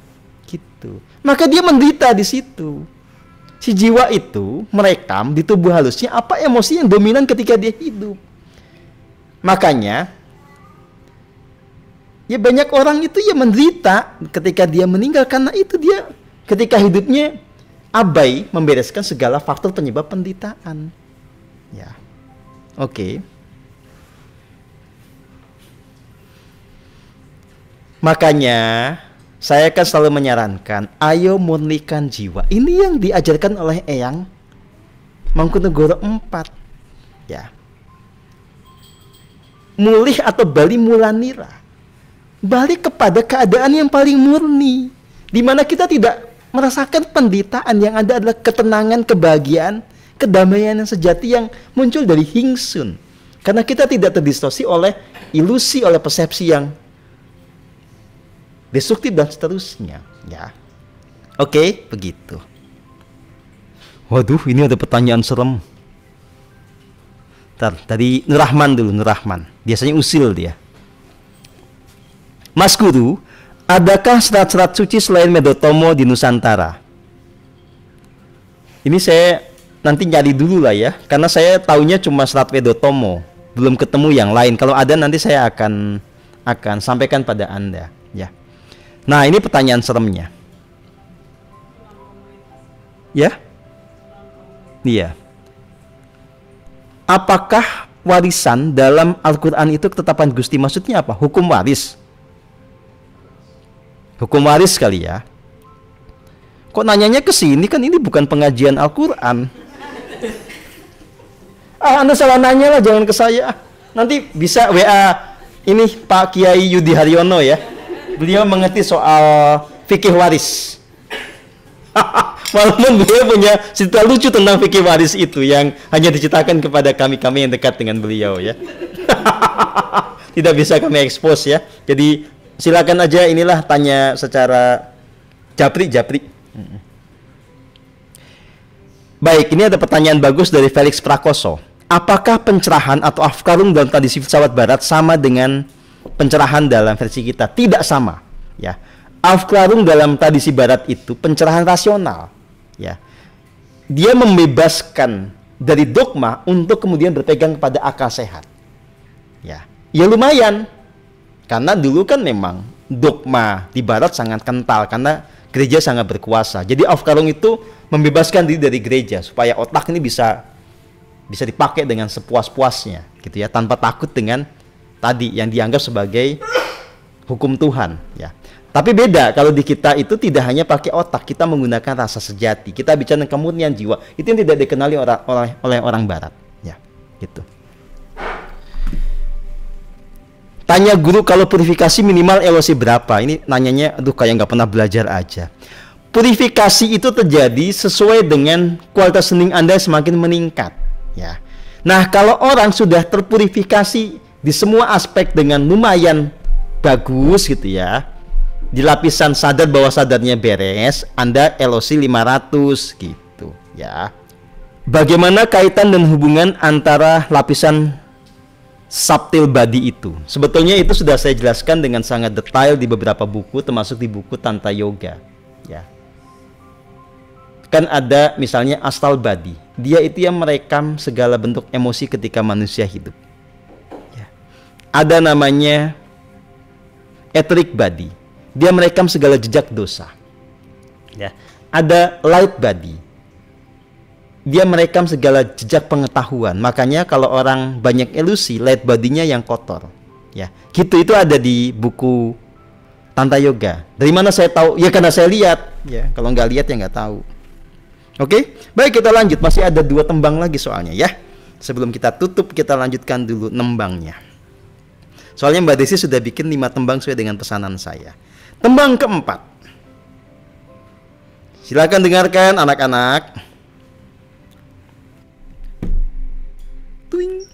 gitu. Maka dia menderita di situ. Si jiwa itu merekam di tubuh halusnya apa emosi yang dominan ketika dia hidup. Makanya, ya banyak orang itu ya menderita ketika dia meninggal karena itu dia ketika hidupnya abai membereskan segala faktor penyebab penderitaan. Ya, oke. Makanya saya akan selalu menyarankan, ayo murnikan jiwa. Ini yang diajarkan oleh Eyang Mangkunegoro IV. Ya. Mulih atau bali mulanira. Balik kepada keadaan yang paling murni, di mana kita tidak merasakan penderitaan, yang ada adalah ketenangan, kebahagiaan, kedamaian yang sejati yang muncul dari hingsun. Karena kita tidak terdistorsi oleh ilusi, oleh persepsi yang destruktif dan seterusnya, ya. Oke, begitu. Waduh, ini ada pertanyaan serem. Tadi Nur Rahman dulu, Nur Rahman. Biasanya usil dia. Mas Guru, adakah serat-serat suci selain Medotomo di Nusantara? Ini saya nanti nyari dulu lah ya, karena saya taunya cuma serat Medotomo, belum ketemu yang lain. Kalau ada nanti saya akan sampaikan pada Anda, ya. Nah, ini pertanyaan seremnya. Ya? Iya. Apakah warisan dalam Al-Quran itu ketetapan Gusti? Maksudnya apa? Hukum waris. Hukum waris kali ya. Kok nanyanya ke sini, kan ini bukan pengajian Al-Quran. Anda salah nanya lah, jangan ke saya. Nanti bisa WA ini Pak Kiai Yudi Haryono ya. Beliau mengerti soal fikih waris. Walaupun beliau punya cerita lucu tentang fikih waris itu yang hanya diceritakan kepada kami yang dekat dengan beliau ya. Tidak bisa kami expose ya. Jadi silakan aja, inilah tanya secara japri. Baik, ini ada pertanyaan bagus dari Felix Prakoso. Apakah pencerahan atau afkarung dalam tradisi filsafat barat sama dengan pencerahan dalam versi kita? Tidak sama, ya. Afkarung dalam tradisi barat itu pencerahan rasional, ya. Dia membebaskan dari dogma untuk kemudian berpegang kepada akal sehat, ya. Ya lumayan, karena dulu kan memang dogma di barat sangat kental karena gereja sangat berkuasa. Jadi afkarung itu membebaskan diri dari gereja supaya otak ini bisa dipakai dengan sepuas-puasnya, gitu ya, tanpa takut dengan tadi yang dianggap sebagai hukum Tuhan, ya. Tapi beda kalau di kita itu tidak hanya pakai otak, kita menggunakan rasa sejati. Kita bicara tentang kemurnian jiwa. Itu yang tidak dikenali oleh orang barat, ya, gitu. Tanya guru kalau purifikasi minimal LOC berapa. Ini nanyanya, aduh kayak nggak pernah belajar aja. Purifikasi itu terjadi sesuai dengan kualitas hening Anda semakin meningkat. Ya. Nah, kalau orang sudah terpurifikasi di semua aspek dengan lumayan bagus gitu ya, di lapisan sadar bawah sadarnya beres, Anda LOC 500 gitu ya. Bagaimana kaitan dan hubungan antara lapisan subtle body itu? Sebetulnya itu sudah saya jelaskan dengan sangat detail di beberapa buku, termasuk di buku Tantra Yoga ya. Kan ada misalnya astral body, dia itu yang merekam segala bentuk emosi ketika manusia hidup ya. Ada namanya etheric body, dia merekam segala jejak dosa ya. Ada light body, dia merekam segala jejak pengetahuan. Makanya kalau orang banyak ilusi, light body-nya yang kotor ya. Gitu, itu ada di buku Tantra Yoga. Dari mana saya tahu? Ya karena saya lihat ya. Kalau nggak lihat ya nggak tahu. Oke, baik, kita lanjut. Masih ada 2 tembang lagi soalnya ya. Sebelum kita tutup, kita lanjutkan dulu nembangnya. Soalnya Mbak Desi sudah bikin 5 tembang sesuai dengan pesanan saya. Tembang keempat. Silakan dengarkan anak-anak. Tuing.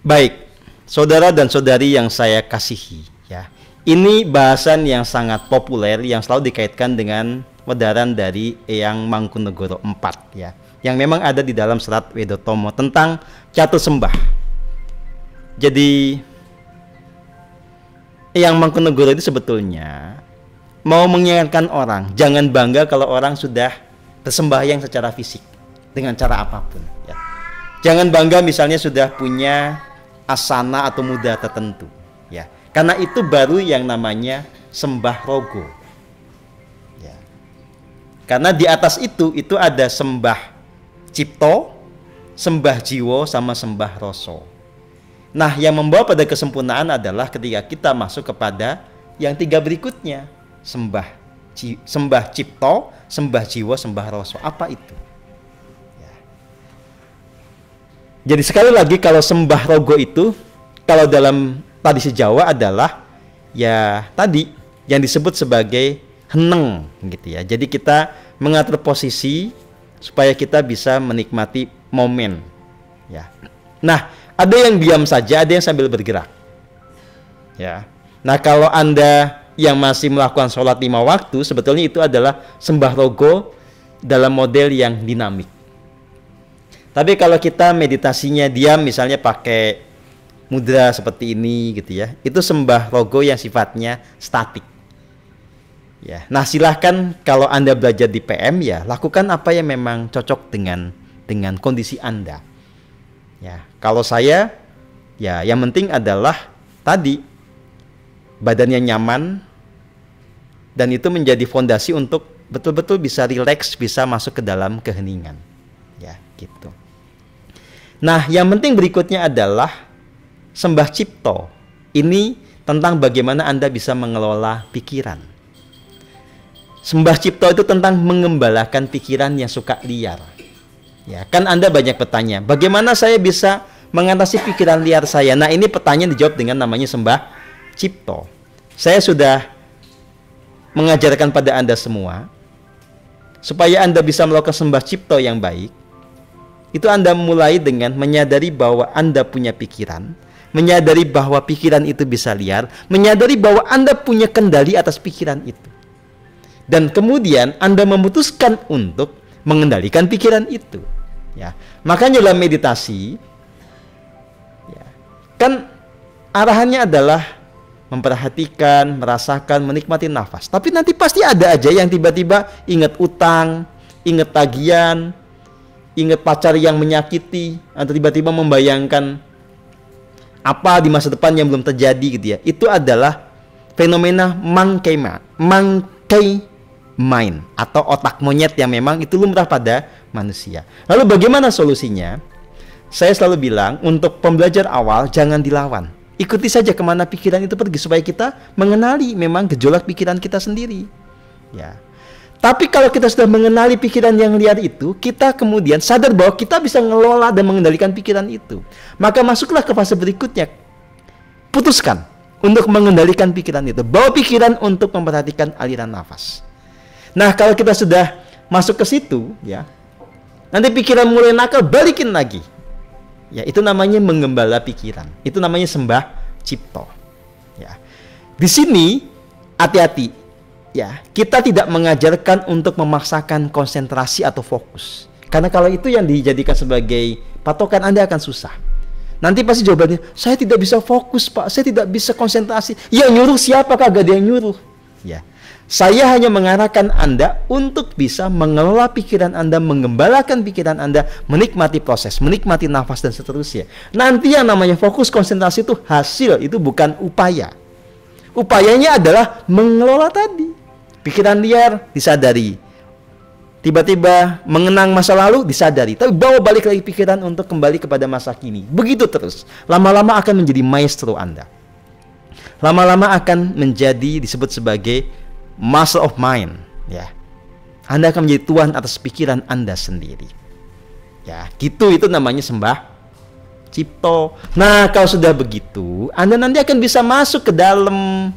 Baik, saudara dan saudari yang saya kasihi ya. Ini bahasan yang sangat populer yang selalu dikaitkan dengan wedaran dari Eyang Mangkunegoro IV ya. Yang memang ada di dalam serat Wedotomo tentang catur sembah. Jadi Eyang Mangkunegoro itu sebetulnya mau mengingatkan orang, jangan bangga kalau orang sudah bersembahyang secara fisik dengan cara apapun ya. Jangan bangga misalnya sudah punya asana atau muda tertentu ya, karena itu baru yang namanya sembah rogo ya. Karena di atas itu ada sembah cipto, sembah jiwo, sama sembah roso. Nah, yang membawa pada kesempurnaan adalah ketika kita masuk kepada yang 3 berikutnya, sembah cipto, sembah jiwo, sembah roso. Apa itu? Jadi sekali lagi, kalau sembah rogo itu, kalau dalam tradisi Jawa adalah ya tadi yang disebut sebagai heneng gitu ya. Jadi kita mengatur posisi supaya kita bisa menikmati momen ya. Nah, ada yang diam saja, ada yang sambil bergerak ya. Nah, kalau Anda yang masih melakukan sholat 5 waktu, sebetulnya itu adalah sembah rogo dalam model yang dinamik. Tapi kalau kita meditasinya diam, misalnya pakai mudra seperti ini gitu ya, itu sembah rogo yang sifatnya statik ya. Nah, silahkan kalau Anda belajar di PM ya, lakukan apa yang memang cocok dengan kondisi Anda ya. Kalau saya ya, yang penting adalah tadi badannya nyaman, dan itu menjadi fondasi untuk betul-betul bisa rileks, bisa masuk ke dalam keheningan ya gitu. Nah, yang penting berikutnya adalah sembah cipto. Ini tentang bagaimana Anda bisa mengelola pikiran. Sembah cipto itu tentang mengembalakan pikiran yang suka liar. Ya, kan Anda banyak bertanya, bagaimana saya bisa mengatasi pikiran liar saya? Nah, ini pertanyaan dijawab dengan namanya sembah cipto. Saya sudah mengajarkan pada Anda semua, supaya Anda bisa melakukan sembah cipto yang baik, itu Anda mulai dengan menyadari bahwa Anda punya pikiran, menyadari bahwa pikiran itu bisa liar, menyadari bahwa Anda punya kendali atas pikiran itu. Dan kemudian Anda memutuskan untuk mengendalikan pikiran itu. Ya, makanya dalam meditasi, ya, kan arahannya adalah memperhatikan, merasakan, menikmati nafas. Tapi nanti pasti ada aja yang tiba-tiba ingat utang, ingat tagihan, ingat pacar yang menyakiti, atau tiba-tiba membayangkan apa di masa depan yang belum terjadi gitu ya. Itu adalah fenomena monkey mind atau otak monyet yang memang itu lumrah pada manusia. Lalu bagaimana solusinya? Saya selalu bilang untuk pembelajar awal jangan dilawan. Ikuti saja kemana pikiran itu pergi supaya kita mengenali memang gejolak pikiran kita sendiri. Ya. Tapi kalau kita sudah mengenali pikiran yang liar itu, kita kemudian sadar bahwa kita bisa mengelola dan mengendalikan pikiran itu. Maka masuklah ke fase berikutnya. Putuskan untuk mengendalikan pikiran itu. Bawa pikiran untuk memperhatikan aliran nafas. Nah, kalau kita sudah masuk ke situ, ya, nanti pikiran mulai nakal, balikin lagi. Ya, itu namanya menggembala pikiran. Itu namanya sembah cipto. Ya. Di sini hati-hati. Ya, kita tidak mengajarkan untuk memaksakan konsentrasi atau fokus. Karena kalau itu yang dijadikan sebagai patokan, Anda akan susah. Nanti pasti jawabannya, saya tidak bisa fokus, Pak. Saya tidak bisa konsentrasi. Ya, nyuruh siapa? Kagak ada yang nyuruh. Ya. Saya hanya mengarahkan Anda untuk bisa mengelola pikiran Anda, mengembalakan pikiran Anda, menikmati proses, menikmati nafas dan seterusnya. Nanti yang namanya fokus konsentrasi itu hasil, itu bukan upaya. Upayanya adalah mengelola tadi. Pikiran liar disadari. Tiba-tiba mengenang masa lalu disadari. Tapi bawa balik lagi pikiran untuk kembali kepada masa kini. Begitu terus. Lama-lama akan menjadi maestro Anda. Lama-lama akan menjadi disebut sebagai master of mind, ya. Anda akan menjadi tuan atas pikiran Anda sendiri. Ya, gitu, itu namanya sembah cipto. Nah, kalau sudah begitu, Anda nanti akan bisa masuk ke dalam,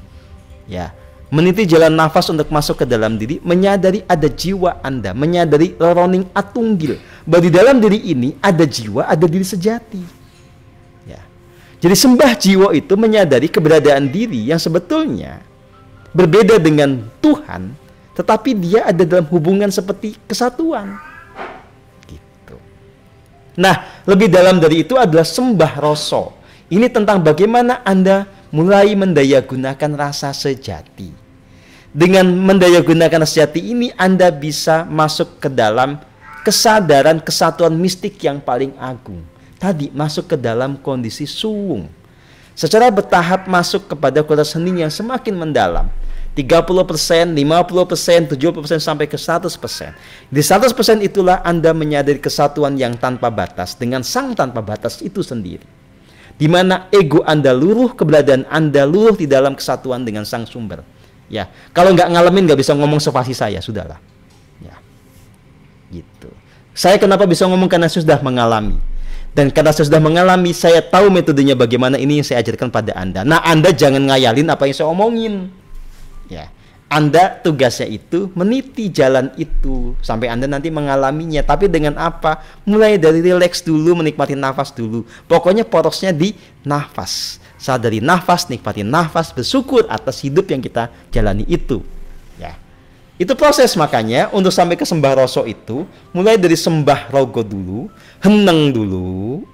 ya, meniti jalan nafas untuk masuk ke dalam diri, menyadari ada jiwa Anda, menyadari leroning atunggil, bahwa di dalam diri ini ada jiwa, ada diri sejati. Ya. Jadi sembah jiwa itu menyadari keberadaan diri yang sebetulnya berbeda dengan Tuhan, tetapi dia ada dalam hubungan seperti kesatuan. Gitu. Nah, lebih dalam dari itu adalah sembah rasa. Ini tentang bagaimana Anda mulai mendayagunakan rasa sejati. Dengan mendayagunakan rasa sejati ini, Anda bisa masuk ke dalam kesadaran kesatuan mistik yang paling agung. Tadi masuk ke dalam kondisi suwung. Secara bertahap masuk kepada kualitas hening yang semakin mendalam. 30%, 50%, 70% sampai ke 100%. Di 100% itulah Anda menyadari kesatuan yang tanpa batas dengan Sang tanpa batas itu sendiri. Di mana ego Anda luruh, keberadaan Anda luruh di dalam kesatuan dengan Sang Sumber. Ya, kalau nggak ngalamin nggak bisa ngomong spasi saya, sudahlah. Ya, gitu. Saya kenapa bisa ngomong karena saya sudah mengalami. Dan karena saya sudah mengalami, saya tahu metodenya bagaimana, ini yang saya ajarkan pada Anda. Nah, Anda jangan ngayalin apa yang saya omongin. Ya, Anda tugasnya itu meniti jalan itu sampai Anda nanti mengalaminya. Tapi dengan apa? Mulai dari rileks dulu, menikmati nafas dulu. Pokoknya porosnya di nafas. Sadari nafas, nikmati nafas, bersyukur atas hidup yang kita jalani itu. Ya, itu proses. Makanya untuk sampai ke sembah rasa itu, mulai dari sembah rogo dulu, heneng dulu.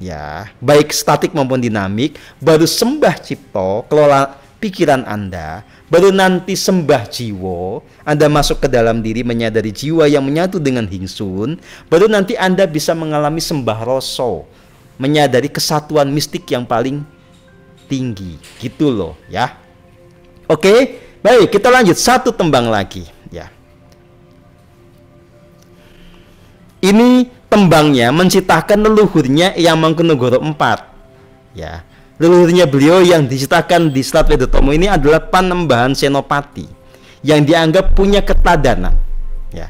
Ya, baik statik maupun dinamik, baru sembah cipto, kelola pikiran Anda, baru nanti sembah jiwa, Anda masuk ke dalam diri, menyadari jiwa yang menyatu dengan hingsun, baru nanti Anda bisa mengalami sembah rasa, menyadari kesatuan mistik yang paling tinggi, gitu loh, ya. Oke, baik, kita lanjut satu tembang lagi, ya. Ini tembangnya menciptakan leluhurnya Yang Mangkunegoro IV, ya. Leluhurnya beliau yang diciptakan di Selat Wedotomo ini adalah Panembahan Senopati yang dianggap punya keteladanan. Ya.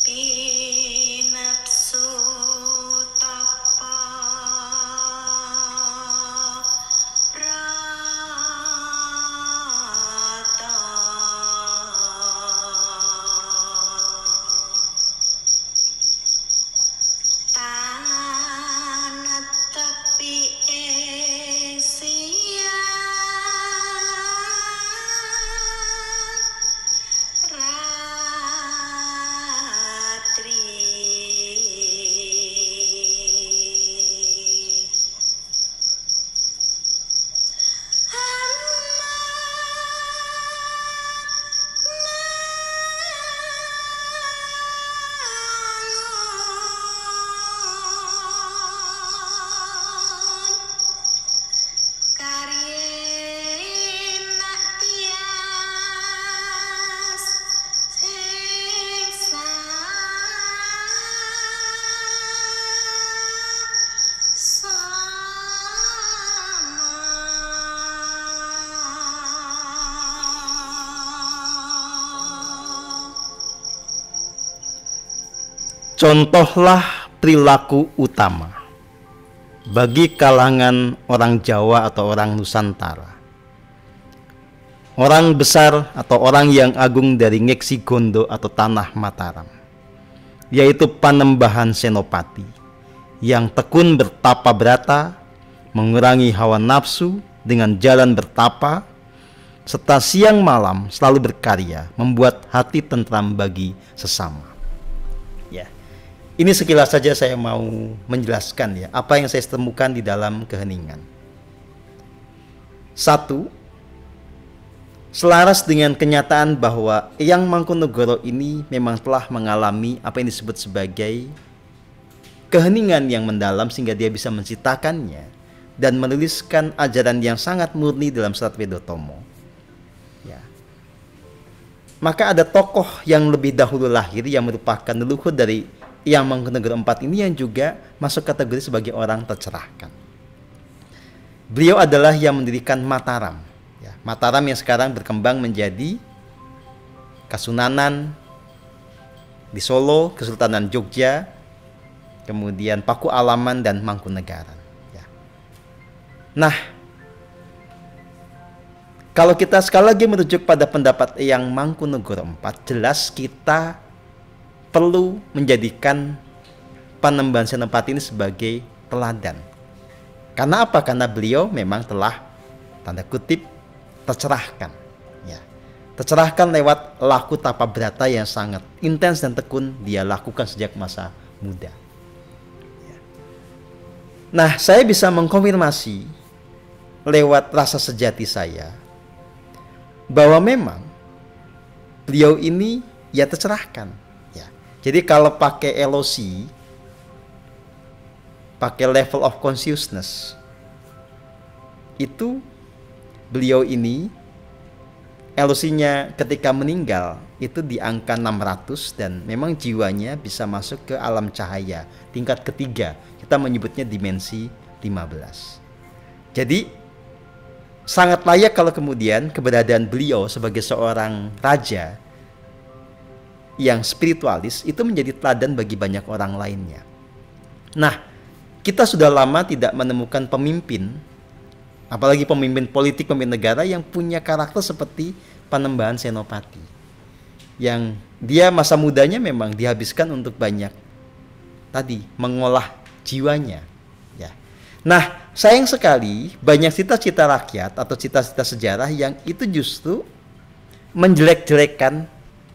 Pinapsu tapa rata tanat tepi Asia Contohlah perilaku utama bagi kalangan orang Jawa atau orang Nusantara, orang besar atau orang yang agung dari Ngeksi Gondo atau Tanah Mataram, yaitu Panembahan Senopati yang tekun bertapa brata, mengurangi hawa nafsu dengan jalan bertapa, serta siang malam selalu berkarya membuat hati tentram bagi sesama. Ya, ini sekilas saja saya mau menjelaskan ya apa yang saya temukan di dalam keheningan. Satu, selaras dengan kenyataan bahwa Eyang Mangkunegoro ini memang telah mengalami apa yang disebut sebagai keheningan yang mendalam sehingga dia bisa menciptakannya dan menuliskan ajaran yang sangat murni dalam Serat Wedotomo. Ya. Maka ada tokoh yang lebih dahulu lahir yang merupakan leluhur dari Eyang Mangkunegoro IV ini yang juga masuk kategori sebagai orang tercerahkan. Beliau adalah yang mendirikan Mataram. Ya, Mataram yang sekarang berkembang menjadi Kasunanan di Solo, Kesultanan Jogja, kemudian Paku Alaman dan Mangkunegaran. Ya. Nah, kalau kita sekali lagi merujuk pada pendapat Eyang Mangkunegoro IV, jelas kita perlu menjadikan Panembahan Senopati ini sebagai teladan. Karena apa? Karena beliau memang telah tanda kutip tercerahkan. Ya. Tercerahkan lewat laku tapa brata yang sangat intens dan tekun dia lakukan sejak masa muda. Ya. Nah, saya bisa mengkonfirmasi lewat rasa sejati saya bahwa memang beliau ini ya tercerahkan. Jadi kalau pakai LOC, pakai level of consciousness, itu beliau ini LOC-nya ketika meninggal itu di angka 600 dan memang jiwanya bisa masuk ke alam cahaya tingkat ketiga. Kita menyebutnya dimensi 15. Jadi sangat layak kalau kemudian keberadaan beliau sebagai seorang raja yang spiritualis itu menjadi teladan bagi banyak orang lainnya. Nah, kita sudah lama tidak menemukan pemimpin, apalagi pemimpin politik, pemimpin negara yang punya karakter seperti Panembahan Senopati, yang dia masa mudanya memang dihabiskan untuk banyak tadi mengolah jiwanya. Ya. Nah, sayang sekali banyak cita-cita rakyat atau cita-cita sejarah yang itu justru menjelek-jelekan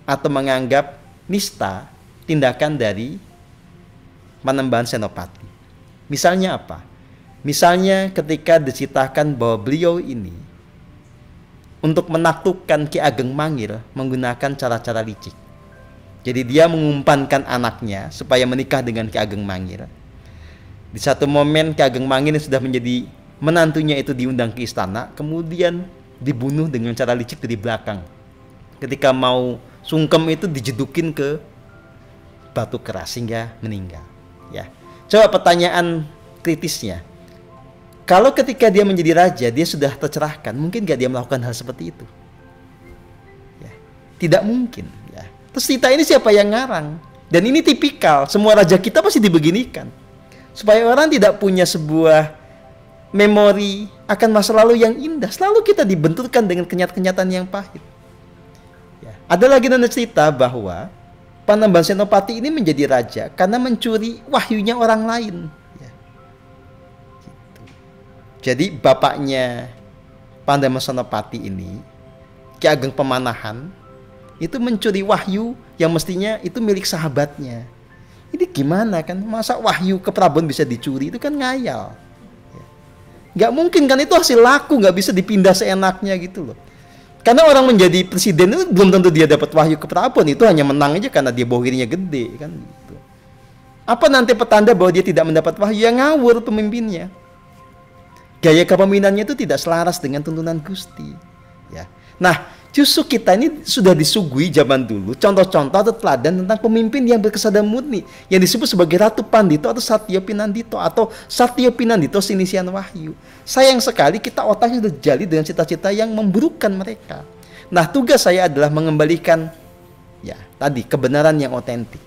atau menganggap nista tindakan dari Panembahan Senopati. Misalnya apa? Misalnya ketika diceritakan bahwa beliau ini untuk menaklukkan Ki Ageng Mangir menggunakan cara-cara licik. Jadi dia mengumpankan anaknya supaya menikah dengan Ki Ageng Mangir. Di satu momen Ki Ageng Mangir sudah menjadi menantunya itu diundang ke istana, kemudian dibunuh dengan cara licik dari belakang. Ketika mau sungkem itu dijedukin ke batu keras sehingga meninggal. Ya, coba pertanyaan kritisnya. Kalau ketika dia menjadi raja, dia sudah tercerahkan, mungkin gak dia melakukan hal seperti itu? Ya, tidak mungkin. Ya. Terus cerita ini siapa yang ngarang? Ya, Dan ini tipikal, semua raja kita pasti dibeginikan. Supaya orang tidak punya sebuah memori akan masa lalu yang indah. Selalu kita dibenturkan dengan kenyataan yang pahit. Ya. Ada lagi nana cerita bahwa Panembahan Senopati ini menjadi raja karena mencuri wahyunya orang lain. Ya. Gitu. Jadi bapaknya Panembahan Senopati ini, Ki Ageng Pemanahan, itu mencuri wahyu yang mestinya itu milik sahabatnya. Ini gimana kan? Masa wahyu keprabon bisa dicuri? Itu kan ngayal. Ya. Nggak mungkin kan, itu hasil laku, nggak bisa dipindah seenaknya gitu loh. Karena orang menjadi presiden itu belum tentu dia dapat wahyu keprabon, itu hanya menang aja karena dia bohirnya gede kan gitu. Apa nanti petanda bahwa dia tidak mendapat wahyu? Yang ngawur pemimpinnya. Gaya kepemimpinannya itu tidak selaras dengan tuntunan Gusti. Ya. Nah, justru kita ini sudah disuguhi zaman dulu contoh-contoh atau teladan tentang pemimpin yang berkesadaran murni yang disebut sebagai Ratu Pandito atau Satya Pinandito atau Satya Pinandito Sinisian Wahyu. Sayang sekali kita otaknya sudah jali dengan cita-cita yang memburukkan mereka. Nah, tugas saya adalah mengembalikan ya tadi kebenaran yang otentik.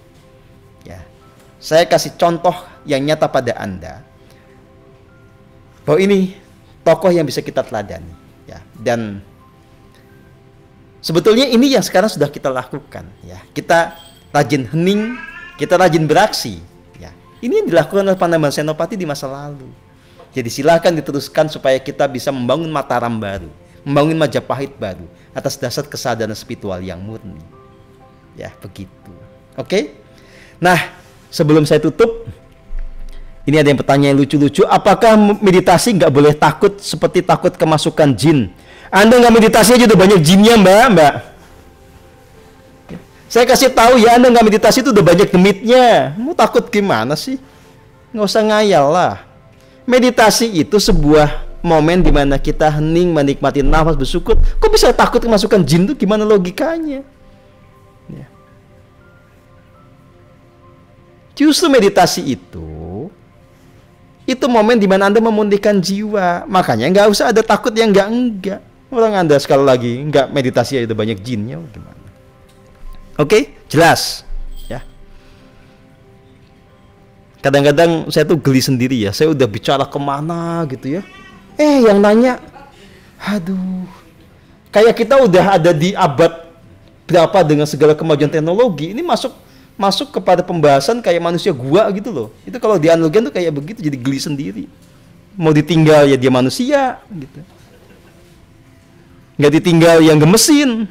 Ya. Saya kasih contoh yang nyata pada Anda bahwa ini tokoh yang bisa kita teladani ya. Dan sebetulnya ini yang sekarang sudah kita lakukan ya. Kita rajin hening, kita rajin beraksi ya. Ini yang dilakukan oleh Panembahan Senopati di masa lalu. Jadi silakan diteruskan supaya kita bisa membangun Mataram baru, membangun Majapahit baru atas dasar kesadaran spiritual yang murni. Ya, begitu. Oke? Nah, sebelum saya tutup, ini ada yang pertanyaan lucu-lucu. Apakah meditasi nggak boleh takut seperti takut kemasukan jin? Anda nggak meditasi aja udah banyak jinnya, Mbak. Saya kasih tahu ya, Anda nggak meditasi itu udah banyak demitnya. Mau takut gimana sih? Nggak usah ngayal lah. Meditasi itu sebuah momen di mana kita hening, menikmati nafas, bersyukur. Kok bisa takut kemasukan jin tuh? Gimana logikanya? Ya. Justru meditasi itu momen di mana Anda memulihkan jiwa. Makanya nggak usah ada takut yang enggak. Orang Anda sekali lagi nggak meditasi ada banyak jinnya, gimana? Oke, jelas ya. Kadang-kadang saya tuh geli sendiri ya. Saya udah bicara kemana gitu ya. Yang nanya, aduh, kayak kita udah ada di abad berapa dengan segala kemajuan teknologi. Ini masuk kepada pembahasan kayak manusia gua gitu loh. Itu kalau di analogian tuh kayak begitu, jadi geli sendiri. Mau ditinggal ya dia manusia gitu. Nggak ditinggal yang gemesin.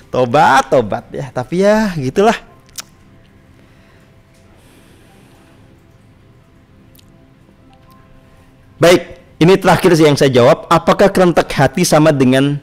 Tobat ya, tapi ya gitulah. Baik, ini terakhir yang saya jawab. Apakah kerentak hati sama dengan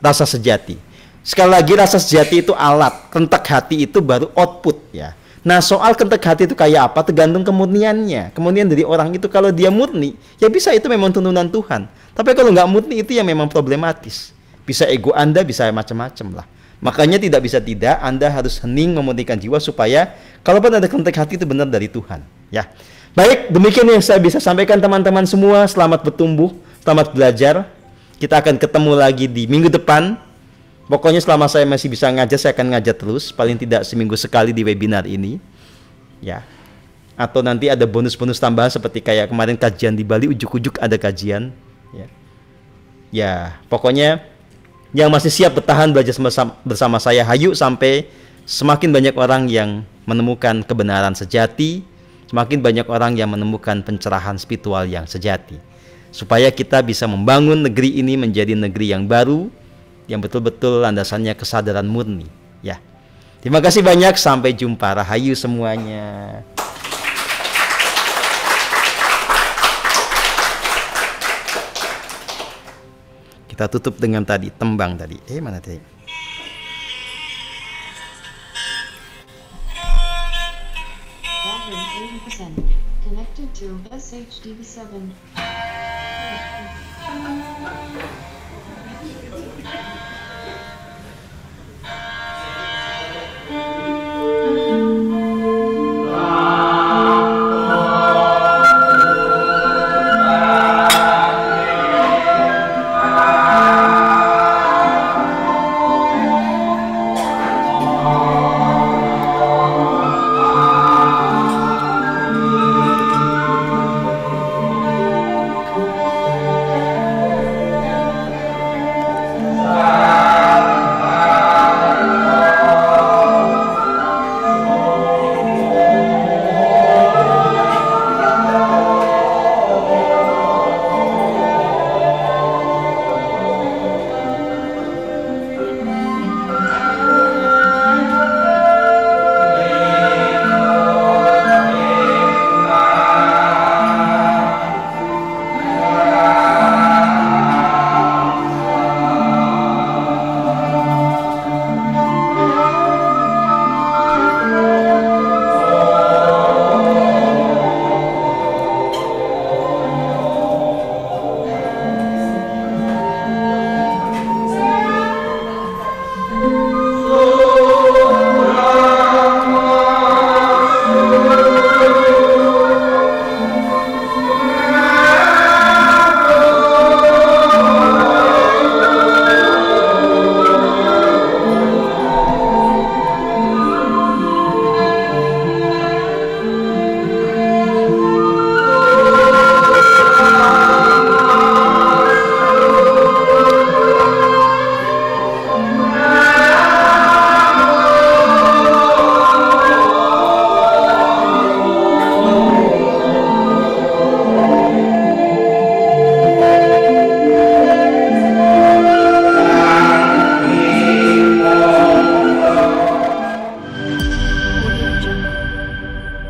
rasa sejati? Sekali lagi, rasa sejati itu alat, kerentak hati itu baru output ya. Nah, soal kerentak hati itu kayak apa tergantung kemurniannya. Kemudian dari orang itu, kalau dia murni, ya bisa itu memang tuntunan Tuhan. Tapi kalau nggak murni, itu yang memang problematis. Bisa ego Anda, bisa macam-macam lah. Makanya tidak bisa tidak, Anda harus hening memurnikan jiwa supaya kalaupun ada kerentak hati itu benar dari Tuhan. Ya, baik, demikian yang saya bisa sampaikan teman-teman semua. Selamat bertumbuh, selamat belajar. Kita akan ketemu lagi di minggu depan. Pokoknya selama saya masih bisa ngajar, saya akan ngajar terus. Paling tidak seminggu sekali di webinar ini. Ya. Atau nanti ada bonus-bonus tambahan seperti kayak kemarin kajian di Bali, ujuk-ujuk ada kajian. Ya. Ya, pokoknya yang masih siap bertahan belajar bersama saya, hayu sampai semakin banyak orang yang menemukan kebenaran sejati, semakin banyak orang yang menemukan pencerahan spiritual yang sejati. Supaya kita bisa membangun negeri ini menjadi negeri yang baru, yang betul-betul landasannya kesadaran murni. Ya, terima kasih banyak. Sampai jumpa. Rahayu semuanya. Kita tutup dengan tadi tembang tadi. Mana tadi? 180% connected to SHD7.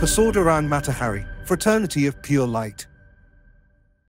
Persaudaraan Matahari, Fraternity of Pure Light.